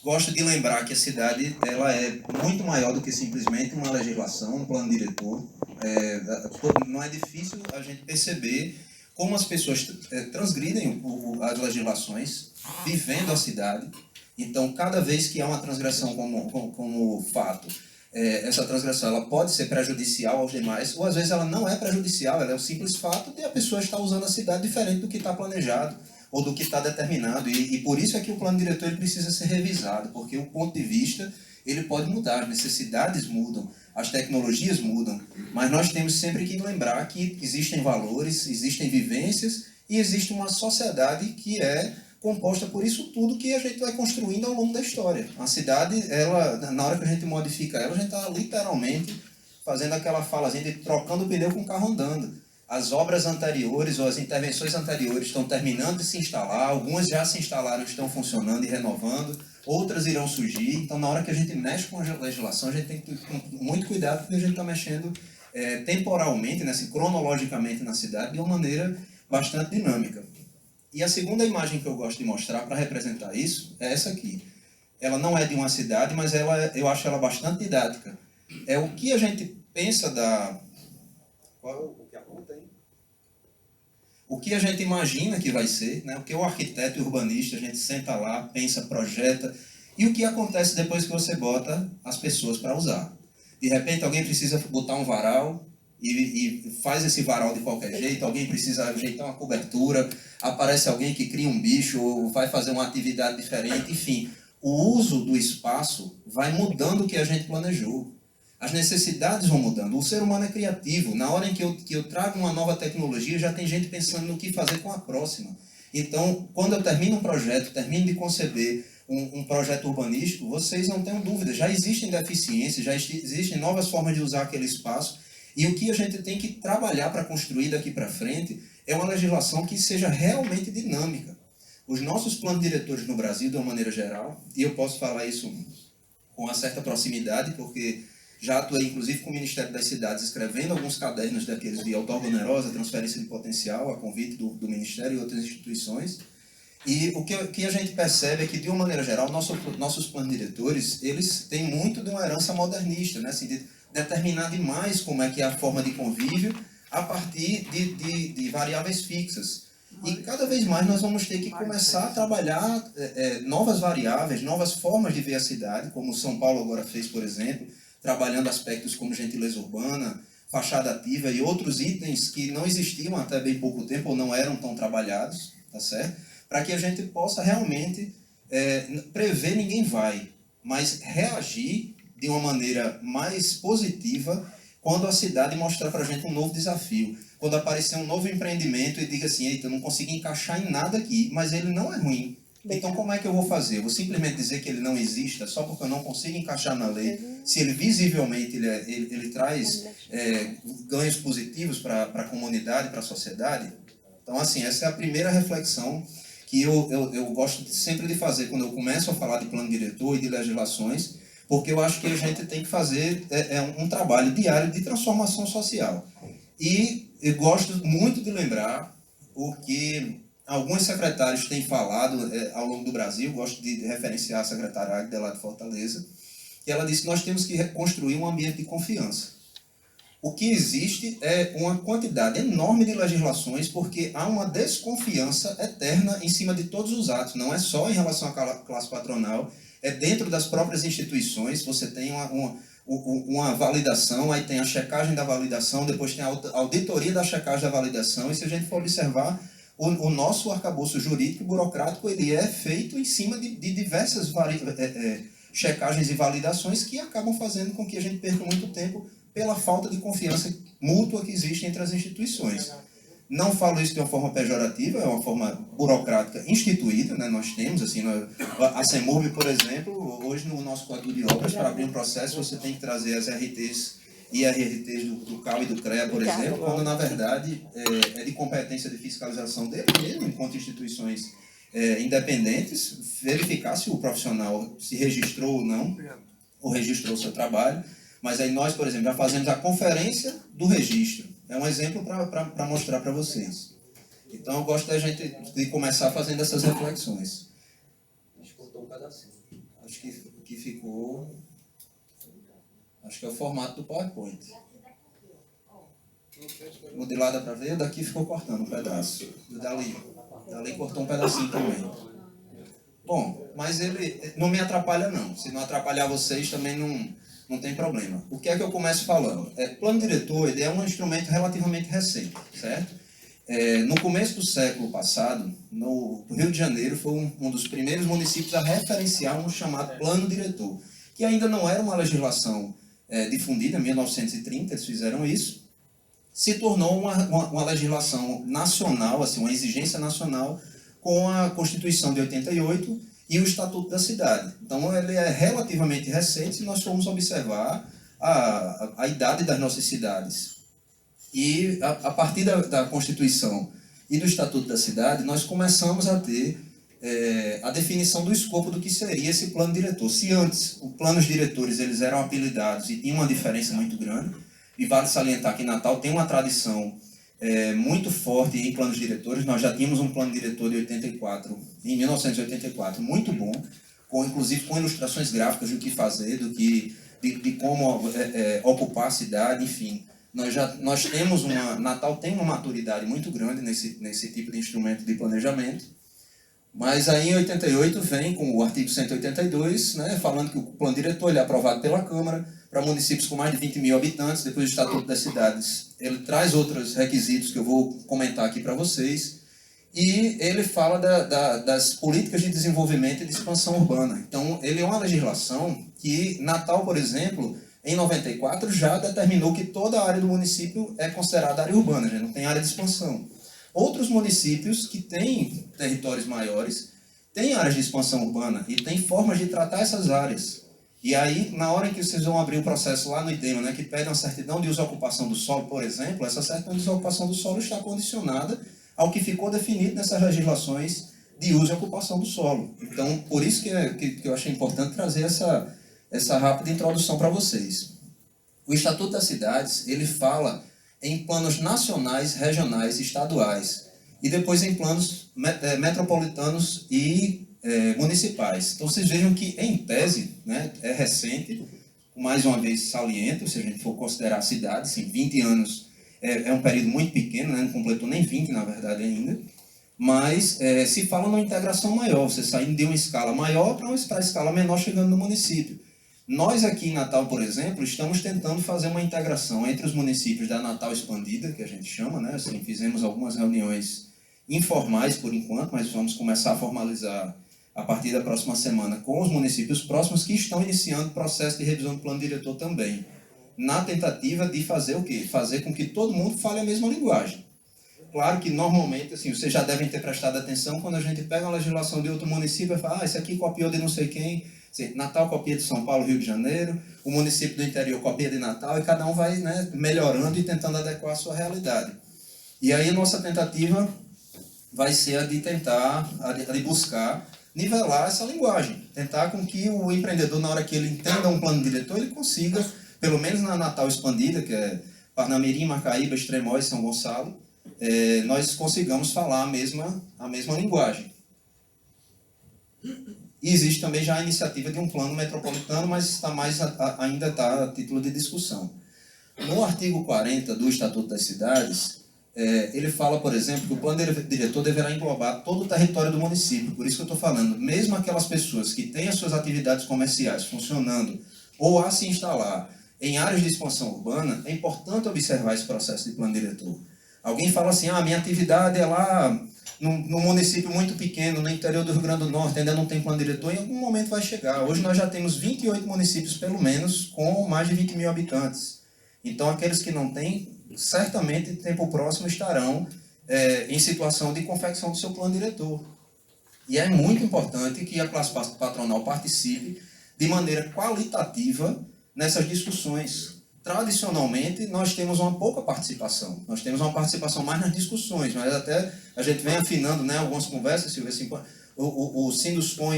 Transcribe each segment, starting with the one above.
Gosto de lembrar que a cidade ela é muito maior do que simplesmente uma legislação, um plano diretor. Não é difícil a gente perceber como as pessoas transgridem as legislações, vivendo a cidade. Então, cada vez que há uma transgressão como fato, essa transgressão ela pode ser prejudicial aos demais, ou às vezes ela não é prejudicial, ela é o simples fato de a pessoa estar usando a cidade diferente do que está planejado ou do que está determinado. E por isso é que o plano diretor ele precisa ser revisado, porque o ponto de vista ele pode mudar, as necessidades mudam, as tecnologias mudam, mas nós temos sempre que lembrar que existem valores, existem vivências e existe uma sociedade que é composta por isso tudo que a gente vai construindo ao longo da história. A cidade, ela, na hora que a gente modifica ela, a gente está literalmente fazendo aquela falazinha de trocando o pneu com o carro andando. As obras anteriores ou as intervenções anteriores estão terminando de se instalar, algumas já se instalaram, estão funcionando e renovando, outras irão surgir. Então, na hora que a gente mexe com a legislação, a gente tem que ter muito cuidado, porque a gente está mexendo temporalmente, né, assim, cronologicamente na cidade, de uma maneira bastante dinâmica. E a segunda imagem que eu gosto de mostrar para representar isso é essa aqui. Ela não é de uma cidade, mas eu acho ela bastante didática. É o que a gente pensa da... Qual o que aponta aí? O que a gente imagina que vai ser, né? O que o arquiteto e o urbanista, a gente senta lá, pensa, projeta, e o que acontece depois que você bota as pessoas para usar. De repente alguém precisa botar um varal e faz esse varal de qualquer jeito, alguém precisa ajeitar uma cobertura, aparece alguém que cria um bicho ou vai fazer uma atividade diferente, enfim. O uso do espaço vai mudando o que a gente planejou. As necessidades vão mudando. O ser humano é criativo. Na hora em que eu trago uma nova tecnologia, já tem gente pensando no que fazer com a próxima. Então, quando eu termino um projeto, termino de conceber um projeto urbanístico, vocês não tenham dúvida, já existem deficiências, já existem novas formas de usar aquele espaço, e o que a gente tem que trabalhar para construir daqui para frente é uma legislação que seja realmente dinâmica. Os nossos planos diretores no Brasil, de uma maneira geral, e eu posso falar isso com uma certa proximidade, porque já atuei, inclusive, com o Ministério das Cidades, escrevendo alguns cadernos daqueles de outorga onerosa, transferência de potencial, a convite do Ministério e outras instituições. E o que a gente percebe é que, de uma maneira geral, nossos planos diretores, eles têm muito de uma herança modernista, né? Assim, de determinar demais como é que é a forma de convívio a partir de variáveis fixas. E cada vez mais nós vamos ter que começar a trabalhar novas variáveis, novas formas de ver a cidade, como São Paulo agora fez, por exemplo, trabalhando aspectos como gentileza urbana, fachada ativa e outros itens que não existiam até bem pouco tempo ou não eram tão trabalhados, tá certo? Para que a gente possa realmente prever ninguém vai, mas reagir de uma maneira mais positiva quando a cidade mostrar para a gente um novo desafio. Quando aparecer um novo empreendimento e diga assim, eita, eu não consegui encaixar em nada aqui, mas ele não é ruim. Então, como é que eu vou fazer? Eu vou simplesmente dizer que ele não exista só porque eu não consigo encaixar na lei, se ele visivelmente ele traz ganhos positivos para a comunidade, para a sociedade? Então, assim, essa é a primeira reflexão que eu gosto sempre de fazer quando eu começo a falar de plano diretor e de legislações, porque eu acho que a gente tem que fazer um trabalho diário de transformação social. E eu gosto muito de lembrar o que alguns secretários têm falado ao longo do Brasil, gosto de referenciar a secretária Agda lá de Fortaleza, que ela disse que nós temos que reconstruir um ambiente de confiança. O que existe é uma quantidade enorme de legislações, porque há uma desconfiança eterna em cima de todos os atos, não é só em relação à classe patronal, é dentro das próprias instituições, você tem uma validação, aí tem a checagem da validação, depois tem a auditoria da checagem da validação, e se a gente for observar, o nosso arcabouço jurídico e burocrático ele é feito em cima de diversas checagens e validações que acabam fazendo com que a gente perca muito tempo pela falta de confiança mútua que existe entre as instituições. Não falo isso de uma forma pejorativa, é uma forma burocrática instituída, né? Nós temos, assim, a CEMURB, por exemplo, hoje no nosso Código de Obras, para abrir um processo, você tem que trazer as RTs e RRTs do CAU e do CREA, por exemplo, quando, na verdade, é de competência de fiscalização dele mesmo, enquanto instituições independentes, verificar se o profissional se registrou ou não, ou registrou o seu trabalho. Mas aí nós, por exemplo, já fazemos a conferência do registro. É um exemplo para mostrar para vocês. Então, eu gosto da gente de começar fazendo essas reflexões. Deixa eu cortar um pedacinho. Acho que ficou... Acho que é o formato do PowerPoint. O de lá dá para ver, o daqui ficou cortando um pedaço. O dali cortou um pedacinho também. Bom, mas ele não me atrapalha não. Se não atrapalhar vocês, também não tem problema. O que é que eu começo falando? Plano diretor, ele é um instrumento relativamente recente, certo? No começo do século passado, no Rio de Janeiro foi um dos primeiros municípios a referenciar um chamado plano diretor, que ainda não era uma legislação difundida, em 1930 eles fizeram isso, se tornou uma legislação nacional, assim, uma exigência nacional, com a Constituição de 88 e o Estatuto da Cidade. Então, ele é relativamente recente se nós formos observar a idade das nossas cidades. E, a partir da Constituição e do Estatuto da Cidade, nós começamos a ter a definição do escopo do que seria esse plano diretor. Se antes os planos diretores eles eram apelidados e tinham uma diferença muito grande, e vale salientar que Natal tem uma tradição muito forte em planos diretores. Nós já tínhamos um plano diretor de em 1984, muito bom, inclusive com ilustrações gráficas do que fazer, de como ocupar a cidade, enfim. Nós temos Natal tem uma maturidade muito grande nesse tipo de instrumento de planejamento. Mas aí em 88 vem com o artigo 182, né, falando que o plano diretor ele é aprovado pela Câmara para municípios com mais de 20 mil habitantes, depois do Estatuto das Cidades. Ele traz outros requisitos que eu vou comentar aqui para vocês, e ele fala das políticas de desenvolvimento e de expansão urbana. Então, ele é uma legislação que Natal, por exemplo, em 94 já determinou que toda a área do município é considerada área urbana, já não tem área de expansão. Outros municípios que têm territórios maiores têm áreas de expansão urbana e têm formas de tratar essas áreas. E aí, na hora em que vocês vão abrir o processo lá no IDEMA, né, que pede uma certidão de uso e ocupação do solo, por exemplo, essa certidão de uso e ocupação do solo está condicionada ao que ficou definido nessas legislações de uso e ocupação do solo. Então, por isso que eu achei importante trazer essa rápida introdução para vocês. O Estatuto das Cidades, ele fala em planos nacionais, regionais e estaduais, e depois em planos metropolitanos e municipais. Então, vocês vejam que, em tese, né, é recente, mais uma vez saliento, se a gente for considerar a cidade, sim, 20 anos é um período muito pequeno, né, não completou nem 20, na verdade, ainda, mas se fala numa integração maior, você saindo de uma escala maior para uma escala menor chegando no município. Nós aqui em Natal, por exemplo, estamos tentando fazer uma integração entre os municípios da Natal Expandida, que a gente chama, né? Assim, fizemos algumas reuniões informais por enquanto, mas vamos começar a formalizar a partir da próxima semana com os municípios próximos que estão iniciando o processo de revisão do plano diretor também, na tentativa de fazer o quê? Fazer com que todo mundo fale a mesma linguagem. Claro que, normalmente, assim, vocês já devem ter prestado atenção quando a gente pega uma legislação de outro município e fala, esse aqui copiou de não sei quem, assim, Natal copia de São Paulo, Rio de Janeiro, o município do interior copia de Natal, e cada um vai, né, melhorando e tentando adequar a sua realidade. E aí a nossa tentativa vai ser a de tentar, de buscar nivelar essa linguagem, tentar com que o empreendedor, na hora que ele entenda um plano diretor, ele consiga, pelo menos na Natal Expandida, que é Parnamirim, Macaíba, Extremóis e São Gonçalo, nós consigamos falar a mesma linguagem. E existe também já a iniciativa de um plano metropolitano, mas ainda está a título de discussão. No artigo 40 do Estatuto das Cidades, ele fala, por exemplo, que o plano diretor deverá englobar todo o território do município. Por isso que eu estou falando, mesmo aquelas pessoas que têm as suas atividades comerciais funcionando ou a se instalar em áreas de expansão urbana, é importante observar esse processo de plano diretor. Alguém fala assim, minha atividade é lá num município muito pequeno, no interior do Rio Grande do Norte, ainda não tem plano diretor, em algum momento vai chegar. Hoje nós já temos 28 municípios, pelo menos, com mais de 20 mil habitantes. Então, aqueles que não têm, certamente, em tempo próximo, estarão em situação de confecção do seu plano diretor. E é muito importante que a classe patronal participe de maneira qualitativa nessas discussões. Tradicionalmente, nós temos uma pouca participação. Nós temos uma participação mais nas discussões, mas até a gente vem afinando, né, algumas conversas, assim, o Sinduscom,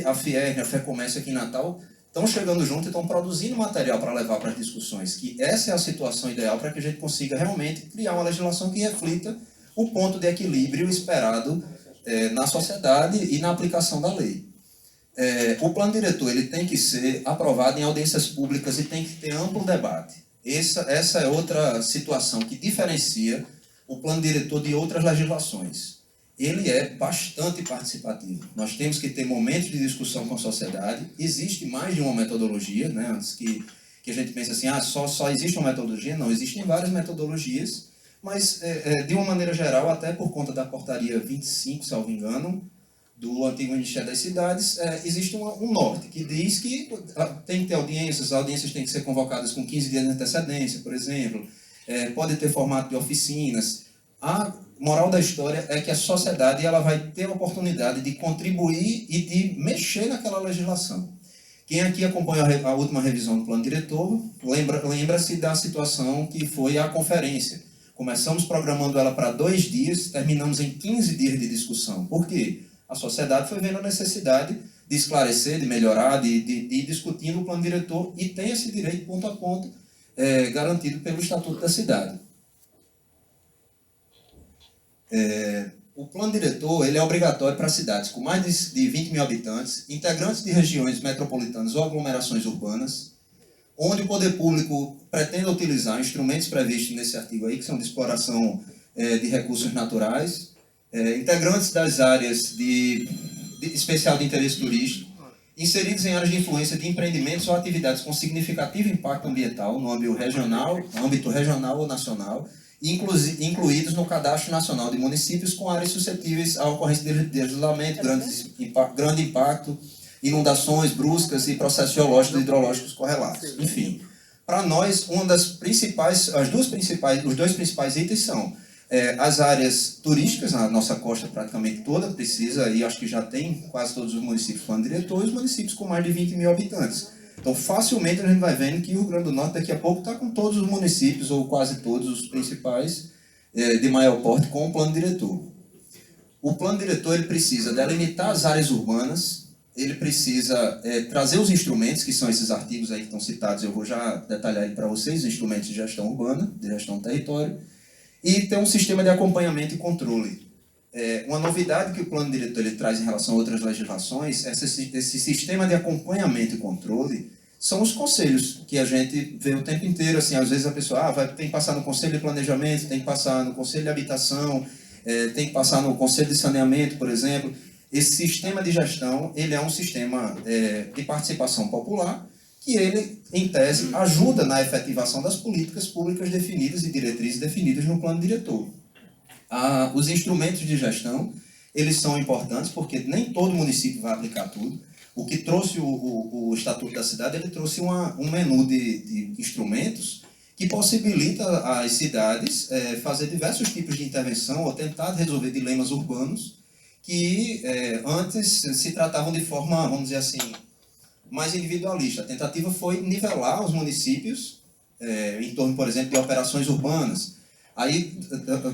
a Fierg, a FEComércio aqui em Natal, estão chegando junto e estão produzindo material para levar para as discussões, que essa é a situação ideal para que a gente consiga realmente criar uma legislação que reflita o ponto de equilíbrio esperado na sociedade e na aplicação da lei. O plano diretor ele tem que ser aprovado em audiências públicas e tem que ter amplo debate. Essa é outra situação que diferencia o plano diretor de outras legislações. Ele é bastante participativo. Nós temos que ter momentos de discussão com a sociedade. Existe mais de uma metodologia, né? Antes que a gente pense assim, só existe uma metodologia. Não, existem várias metodologias, mas, de uma maneira geral, até por conta da portaria 25, salvo engano, do antigo Ministério das Cidades, existe um norte que diz que tem que ter audiências, as audiências têm que ser convocadas com 15 dias de antecedência, por exemplo, pode ter formato de oficinas. A moral da história é que a sociedade ela vai ter a oportunidade de contribuir e de mexer naquela legislação. Quem aqui acompanha a última revisão do plano diretor, lembra-se da situação que foi a conferência. Começamos programando ela para 2 dias, terminamos em 15 dias de discussão. Por quê? A sociedade foi vendo a necessidade de esclarecer, de melhorar, de ir discutindo o plano diretor e tem esse direito ponto a ponto garantido pelo Estatuto da Cidade. O plano diretor ele é obrigatório para cidades com mais de 20 mil habitantes, integrantes de regiões metropolitanas ou aglomerações urbanas, onde o poder público pretende utilizar instrumentos previstos nesse artigo aí, que são de exploração de recursos naturais, integrantes das áreas de especial de interesse turístico, inseridos em áreas de influência de empreendimentos ou atividades com significativo impacto ambiental no âmbito regional ou nacional, incluídos no Cadastro Nacional de Municípios com áreas suscetíveis à ocorrência de deslizamento, grande impacto, inundações bruscas e processos geológicos e hidrológicos correlatos. Enfim, para nós, os dois principais itens são as áreas turísticas, a nossa costa praticamente toda precisa, e acho que já tem quase todos os municípios plano diretor, e os municípios com mais de 20 mil habitantes. Então, facilmente a gente vai vendo que o Rio Grande do Norte daqui a pouco está com todos os municípios, ou quase todos os principais, de maior porte, com o plano diretor. O plano diretor ele precisa delimitar as áreas urbanas, ele precisa trazer os instrumentos, que são esses artigos aí que estão citados, eu vou já detalhar aí para vocês, instrumentos de gestão urbana, de gestão do território, e ter um sistema de acompanhamento e controle. Uma novidade que o plano diretor ele traz em relação a outras legislações, esse sistema de acompanhamento e controle, são os conselhos, que a gente vê o tempo inteiro, assim, às vezes a pessoa tem que passar no conselho de planejamento, tem que passar no conselho de habitação, tem que passar no conselho de saneamento, por exemplo. Esse sistema de gestão, ele é um sistema de participação popular, que ele, em tese, ajuda na efetivação das políticas públicas definidas e diretrizes definidas no plano diretor. Os instrumentos de gestão, eles são importantes porque nem todo município vai aplicar tudo. O que trouxe o Estatuto da Cidade, ele trouxe um menu de instrumentos que possibilita às cidades fazer diversos tipos de intervenção ou tentar resolver dilemas urbanos que antes se tratavam de forma, vamos dizer assim, mais individualista. A tentativa foi nivelar os municípios em torno, por exemplo, de operações urbanas. Aí,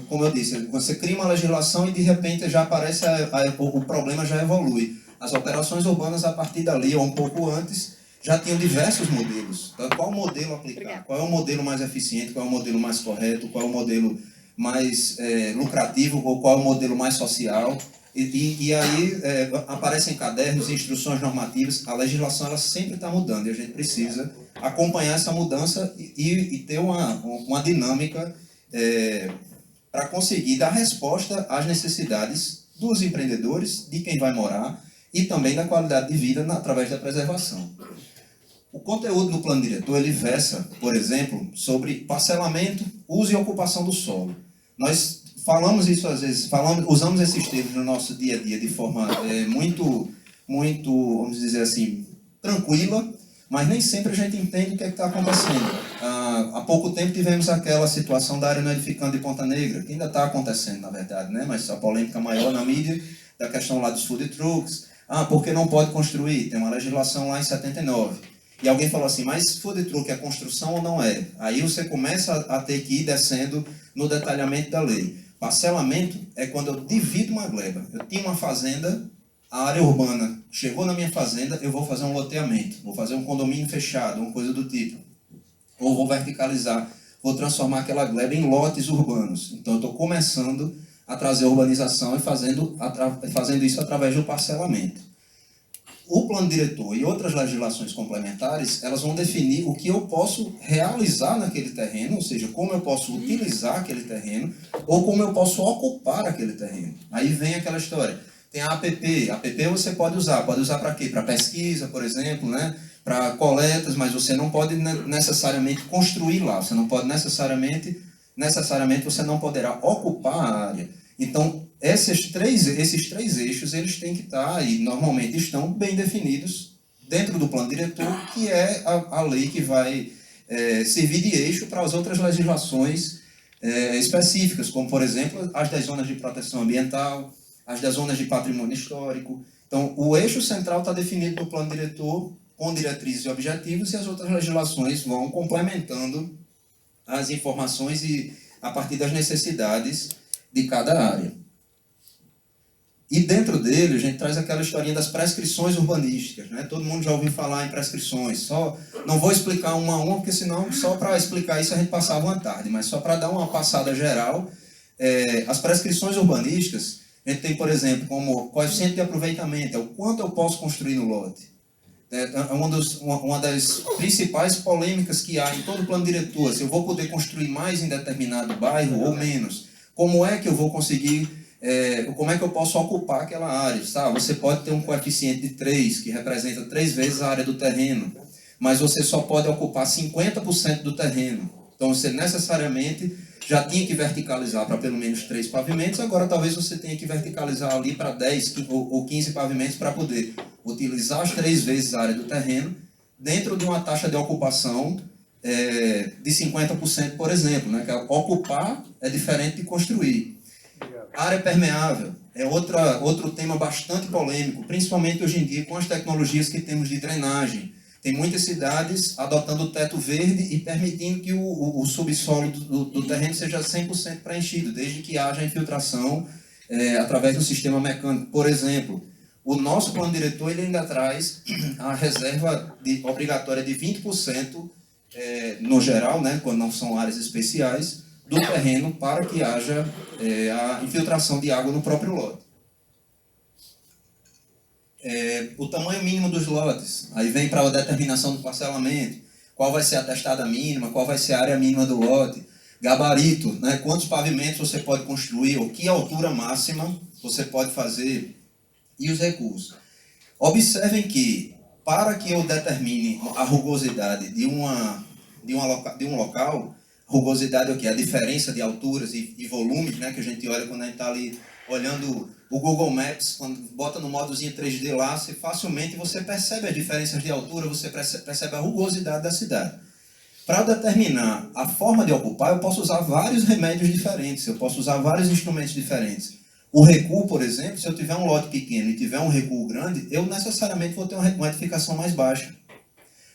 como eu disse, você cria uma legislação e de repente já aparece, o problema já evolui. As operações urbanas, a partir dali, ou um pouco antes, já tinham diversos modelos. Então, qual modelo aplicar? Obrigada. Qual é o modelo mais eficiente? Qual é o modelo mais correto? Qual é o modelo mais lucrativo? Ou qual é o modelo mais social? E aí aparecem cadernos, instruções normativas. A legislação ela sempre está mudando e a gente precisa acompanhar essa mudança e ter uma dinâmica para conseguir dar resposta às necessidades dos empreendedores, de quem vai morar e também da qualidade de vida através da preservação. O conteúdo do plano diretor ele versa, por exemplo, sobre parcelamento, uso e ocupação do solo. Nós falamos isso às vezes, usamos esses termos no nosso dia a dia de forma muito, vamos dizer assim, tranquila, mas nem sempre a gente entende o que é que está acontecendo. Há pouco tempo tivemos aquela situação da área não edificante de Ponta Negra, que ainda está acontecendo, na verdade, né? Mas a polêmica maior na mídia da questão lá dos food trucks. Porque não pode construir? Tem uma legislação lá em 79. E alguém falou assim, mas food truck é construção ou não é? Aí você começa a ter que ir descendo no detalhamento da lei. Parcelamento é quando eu divido uma gleba. Eu tinha uma fazenda, a área urbana chegou na minha fazenda, eu vou fazer um loteamento, vou fazer um condomínio fechado, uma coisa do tipo. Ou vou verticalizar, vou transformar aquela gleba em lotes urbanos. Então eu estou começando a trazer urbanização e fazendo isso através do parcelamento. o plano diretor e outras legislações complementares, elas vão definir o que eu posso realizar naquele terreno, ou seja, como eu posso utilizar aquele terreno, ou como eu posso ocupar aquele terreno. Aí vem aquela história. Tem a APP. A APP você pode usar para quê? Para pesquisa, por exemplo, né? Para coletas, mas você não pode necessariamente construir lá, você não pode necessariamente você não poderá ocupar a área. Então, esses três eixos, eles têm que estar, e normalmente estão, bem definidos dentro do plano diretor, que é a lei que vai servir de eixo para as outras legislações específicas, como, por exemplo, as das zonas de proteção ambiental, as das zonas de patrimônio histórico. Então, o eixo central está definido no plano diretor, com diretrizes e objetivos, e as outras legislações vão complementando as informações e a partir das necessidades de cada área. E dentro dele, a gente traz aquela historinha das prescrições urbanísticas, né? Todo mundo já ouviu falar em prescrições. Só não vou explicar uma a uma, porque senão só para explicar isso a gente passava uma tarde, mas só para dar uma passada geral, as prescrições urbanísticas, a gente tem, por exemplo, como coeficiente de aproveitamento, é o quanto eu posso construir no lote. Uma das principais polêmicas que há em todo o plano diretor, se eu vou poder construir mais em determinado bairro ou menos, como é que eu vou conseguir, como é que eu posso ocupar aquela área? Sabe? Você pode ter um coeficiente de 3, que representa 3 vezes a área do terreno, mas você só pode ocupar 50% do terreno. Então, você necessariamente já tinha que verticalizar para pelo menos 3 pavimentos, agora talvez você tenha que verticalizar ali para 10 ou 15 pavimentos para poder utilizar as 3 vezes a área do terreno, dentro de uma taxa de ocupação de 50%, por exemplo, né? Que ocupar é diferente de construir. Área permeável é outro tema bastante polêmico, principalmente hoje em dia com as tecnologias que temos de drenagem. Tem muitas cidades adotando o teto verde e permitindo que o subsolo do terreno seja 100% preenchido, desde que haja infiltração através do sistema mecânico. Por exemplo, o nosso plano diretor ele ainda traz a reserva obrigatória de 20%, no geral, né, quando não são áreas especiais, do terreno para que haja a infiltração de água no próprio lote. O tamanho mínimo dos lotes, aí vem para a determinação do parcelamento, qual vai ser a testada mínima, qual vai ser a área mínima do lote, gabarito, né, quantos pavimentos você pode construir, ou que altura máxima você pode fazer, e os recursos. Observem que, para que eu determine a rugosidade de um local, rugosidade é o quê? A diferença de alturas e volumes, né, que a gente olha quando a gente está ali olhando o Google Maps, quando bota no modozinho 3D lá, facilmente você percebe as diferenças de altura, você percebe a rugosidade da cidade. Para determinar a forma de ocupar, eu posso usar vários remédios diferentes, eu posso usar vários instrumentos diferentes. O recuo, por exemplo, se eu tiver um lote pequeno e tiver um recuo grande, eu necessariamente vou ter uma edificação mais baixa.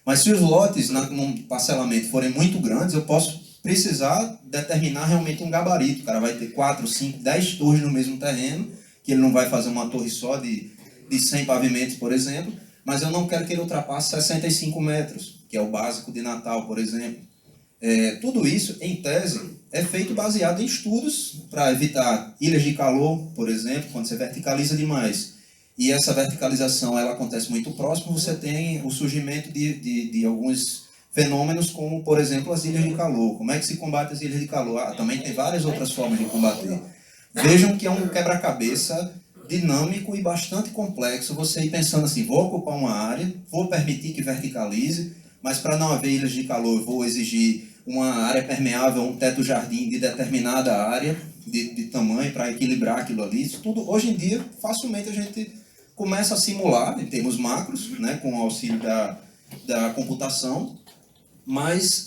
Mas se os lotes num parcelamento forem muito grandes, eu posso precisar determinar realmente um gabarito. O cara vai ter 4, 5, 10 torres no mesmo terreno, que ele não vai fazer uma torre só de 100 pavimentos, por exemplo, mas eu não quero que ele ultrapasse 65 metros, que é o básico de Natal, por exemplo. Tudo isso, em tese, é feito baseado em estudos para evitar ilhas de calor, por exemplo, quando você verticaliza demais. E essa verticalização ela acontece muito próximo, você tem o surgimento de alguns fenômenos como, por exemplo, as ilhas de calor. Como é que se combate as ilhas de calor? Também tem várias outras formas de combater. Vejam que é um quebra-cabeça dinâmico e bastante complexo você ir pensando assim, vou ocupar uma área, vou permitir que verticalize, mas para não haver ilhas de calor, eu vou exigir uma área permeável, um teto-jardim de determinada área, de tamanho, para equilibrar aquilo ali. Isso tudo, hoje em dia, facilmente a gente começa a simular, em termos macros, né, com o auxílio da computação, mas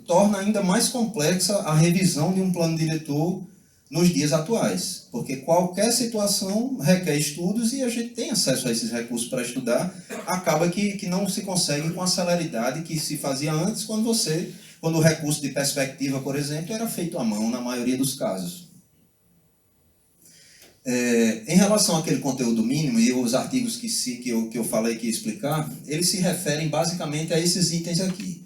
torna ainda mais complexa a revisão de um plano diretor nos dias atuais, porque qualquer situação requer estudos e a gente tem acesso a esses recursos para estudar, acaba que não se consegue com a celeridade que se fazia antes, quando o recurso de perspectiva, por exemplo, era feito à mão, na maioria dos casos. Em relação àquele conteúdo mínimo e os artigos que eu falei que ia explicar, eles se referem basicamente a esses itens aqui.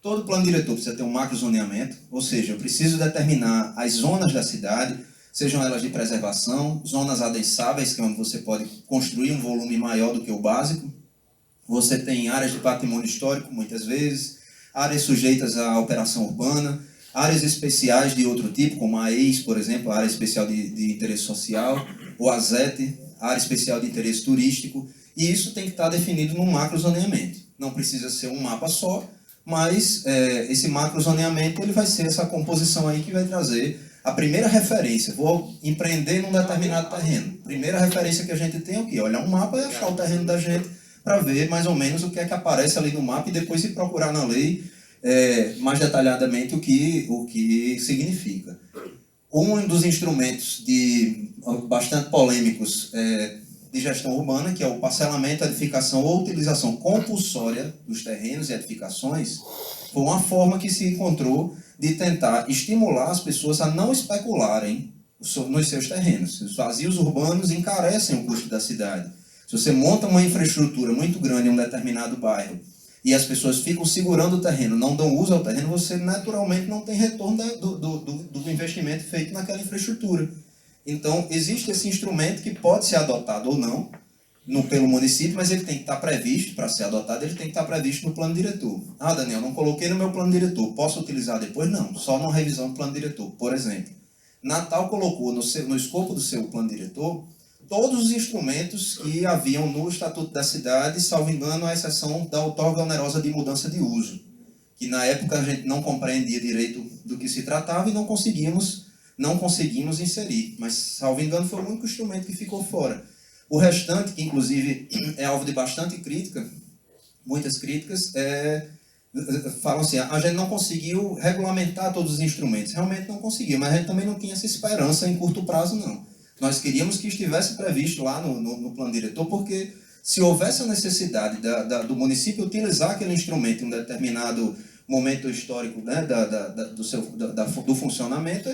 Todo plano diretor precisa ter um macrozoneamento, ou seja, eu preciso determinar as zonas da cidade, sejam elas de preservação, zonas adensáveis, que é onde você pode construir um volume maior do que o básico, você tem áreas de patrimônio histórico, muitas vezes, áreas sujeitas à operação urbana, áreas especiais de outro tipo, como a EIS, por exemplo, a área especial de interesse social, ou a ZET, área especial de interesse turístico, e isso tem que estar definido no macrozoneamento. Não precisa ser um mapa só, mas esse macrozoneamento ele vai ser essa composição aí que vai trazer a primeira referência. Vou empreender num determinado terreno. Primeira referência que a gente tem é o quê? Olhar um mapa e achar o terreno da gente para ver mais ou menos o que é que aparece ali no mapa e depois ir procurar na lei mais detalhadamente o que significa. Um dos instrumentos bastante polêmicos de gestão urbana, que é o parcelamento, edificação ou utilização compulsória dos terrenos e edificações, foi uma forma que se encontrou de tentar estimular as pessoas a não especularem nos seus terrenos. Os vazios urbanos encarecem o custo da cidade. Se você monta uma infraestrutura muito grande em um determinado bairro e as pessoas ficam segurando o terreno, não dão uso ao terreno, você naturalmente não tem retorno do investimento feito naquela infraestrutura. Então, existe esse instrumento que pode ser adotado ou não pelo município, mas ele tem que estar previsto, para ser adotado, ele tem que estar previsto no plano diretor. Ah, Daniel, não coloquei no meu plano diretor, posso utilizar depois? Não, só numa revisão do plano diretor. Por exemplo, Natal colocou no escopo do seu plano diretor todos os instrumentos que haviam no Estatuto da Cidade, salvo engano, à exceção da outorga onerosa de mudança de uso, que na época a gente não compreendia direito do que se tratava e não conseguimos inserir. Mas, salvo engano, foi o único instrumento que ficou fora. O restante, que inclusive é alvo de bastante crítica, muitas críticas, falam assim, a gente não conseguiu regulamentar todos os instrumentos. Realmente não conseguiu, mas a gente também não tinha essa esperança em curto prazo, não. Nós queríamos que estivesse previsto lá no plano diretor, porque se houvesse a necessidade do município utilizar aquele instrumento em um determinado momento histórico, né, do funcionamento,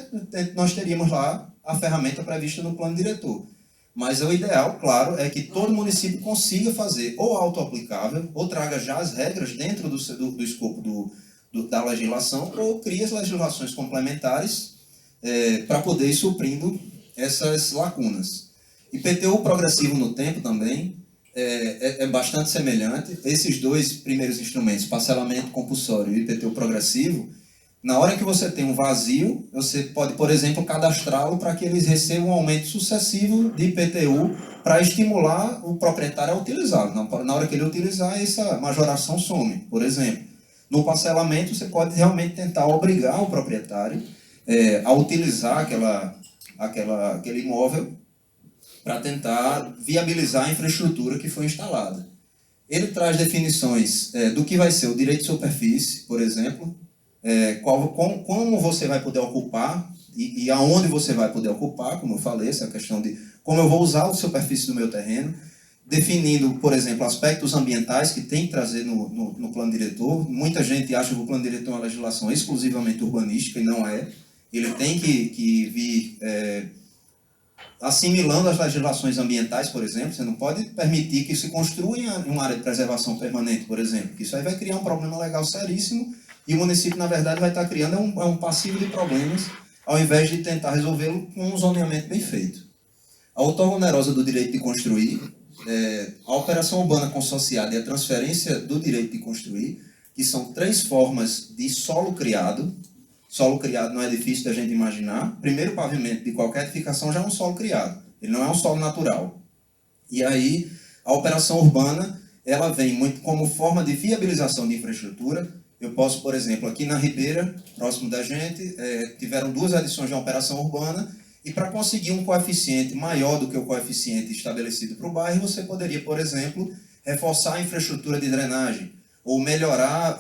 nós teríamos lá a ferramenta prevista no plano diretor. Mas o ideal, claro, é que todo município consiga fazer ou auto-aplicável, ou traga já as regras dentro do escopo da legislação, ou crie as legislações complementares para poder ir suprindo essas lacunas. IPTU progressivo no tempo também é bastante semelhante. Esses dois primeiros instrumentos, parcelamento compulsório e IPTU progressivo, na hora que você tem um vazio, você pode, por exemplo, cadastrá-lo para que eles recebam um aumento sucessivo de IPTU para estimular o proprietário a utilizá-lo. Na hora que ele utilizar, essa majoração some, por exemplo. No parcelamento, você pode realmente tentar obrigar o proprietário a utilizar aquele imóvel para tentar viabilizar a infraestrutura que foi instalada. Ele traz definições do que vai ser o direito de superfície, por exemplo, como você vai poder ocupar e aonde você vai poder ocupar, como eu falei, essa questão de como eu vou usar a superfície do meu terreno, definindo, por exemplo, aspectos ambientais que tem que trazer no plano diretor. Muita gente acha que o plano diretor é uma legislação exclusivamente urbanística, e não é. Ele tem que vir assimilando as legislações ambientais, por exemplo. Você não pode permitir que se construa em uma área de preservação permanente, por exemplo, que isso aí vai criar um problema legal seríssimo, e o município, na verdade, vai estar criando um passivo de problemas, ao invés de tentar resolvê-lo com um zoneamento bem feito. A outorga onerosa do direito de construir, a operação urbana consociada e a transferência do direito de construir, que são 3 formas de solo criado. Solo criado não é difícil da gente imaginar. Primeiro pavimento de qualquer edificação já é um solo criado. Ele não é um solo natural. E aí, a operação urbana, ela vem muito como forma de viabilização de infraestrutura. Eu posso, por exemplo, aqui na Ribeira, próximo da gente, tiveram 2 edições de operação urbana, e para conseguir um coeficiente maior do que o coeficiente estabelecido para o bairro, você poderia, por exemplo, reforçar a infraestrutura de drenagem, ou melhorar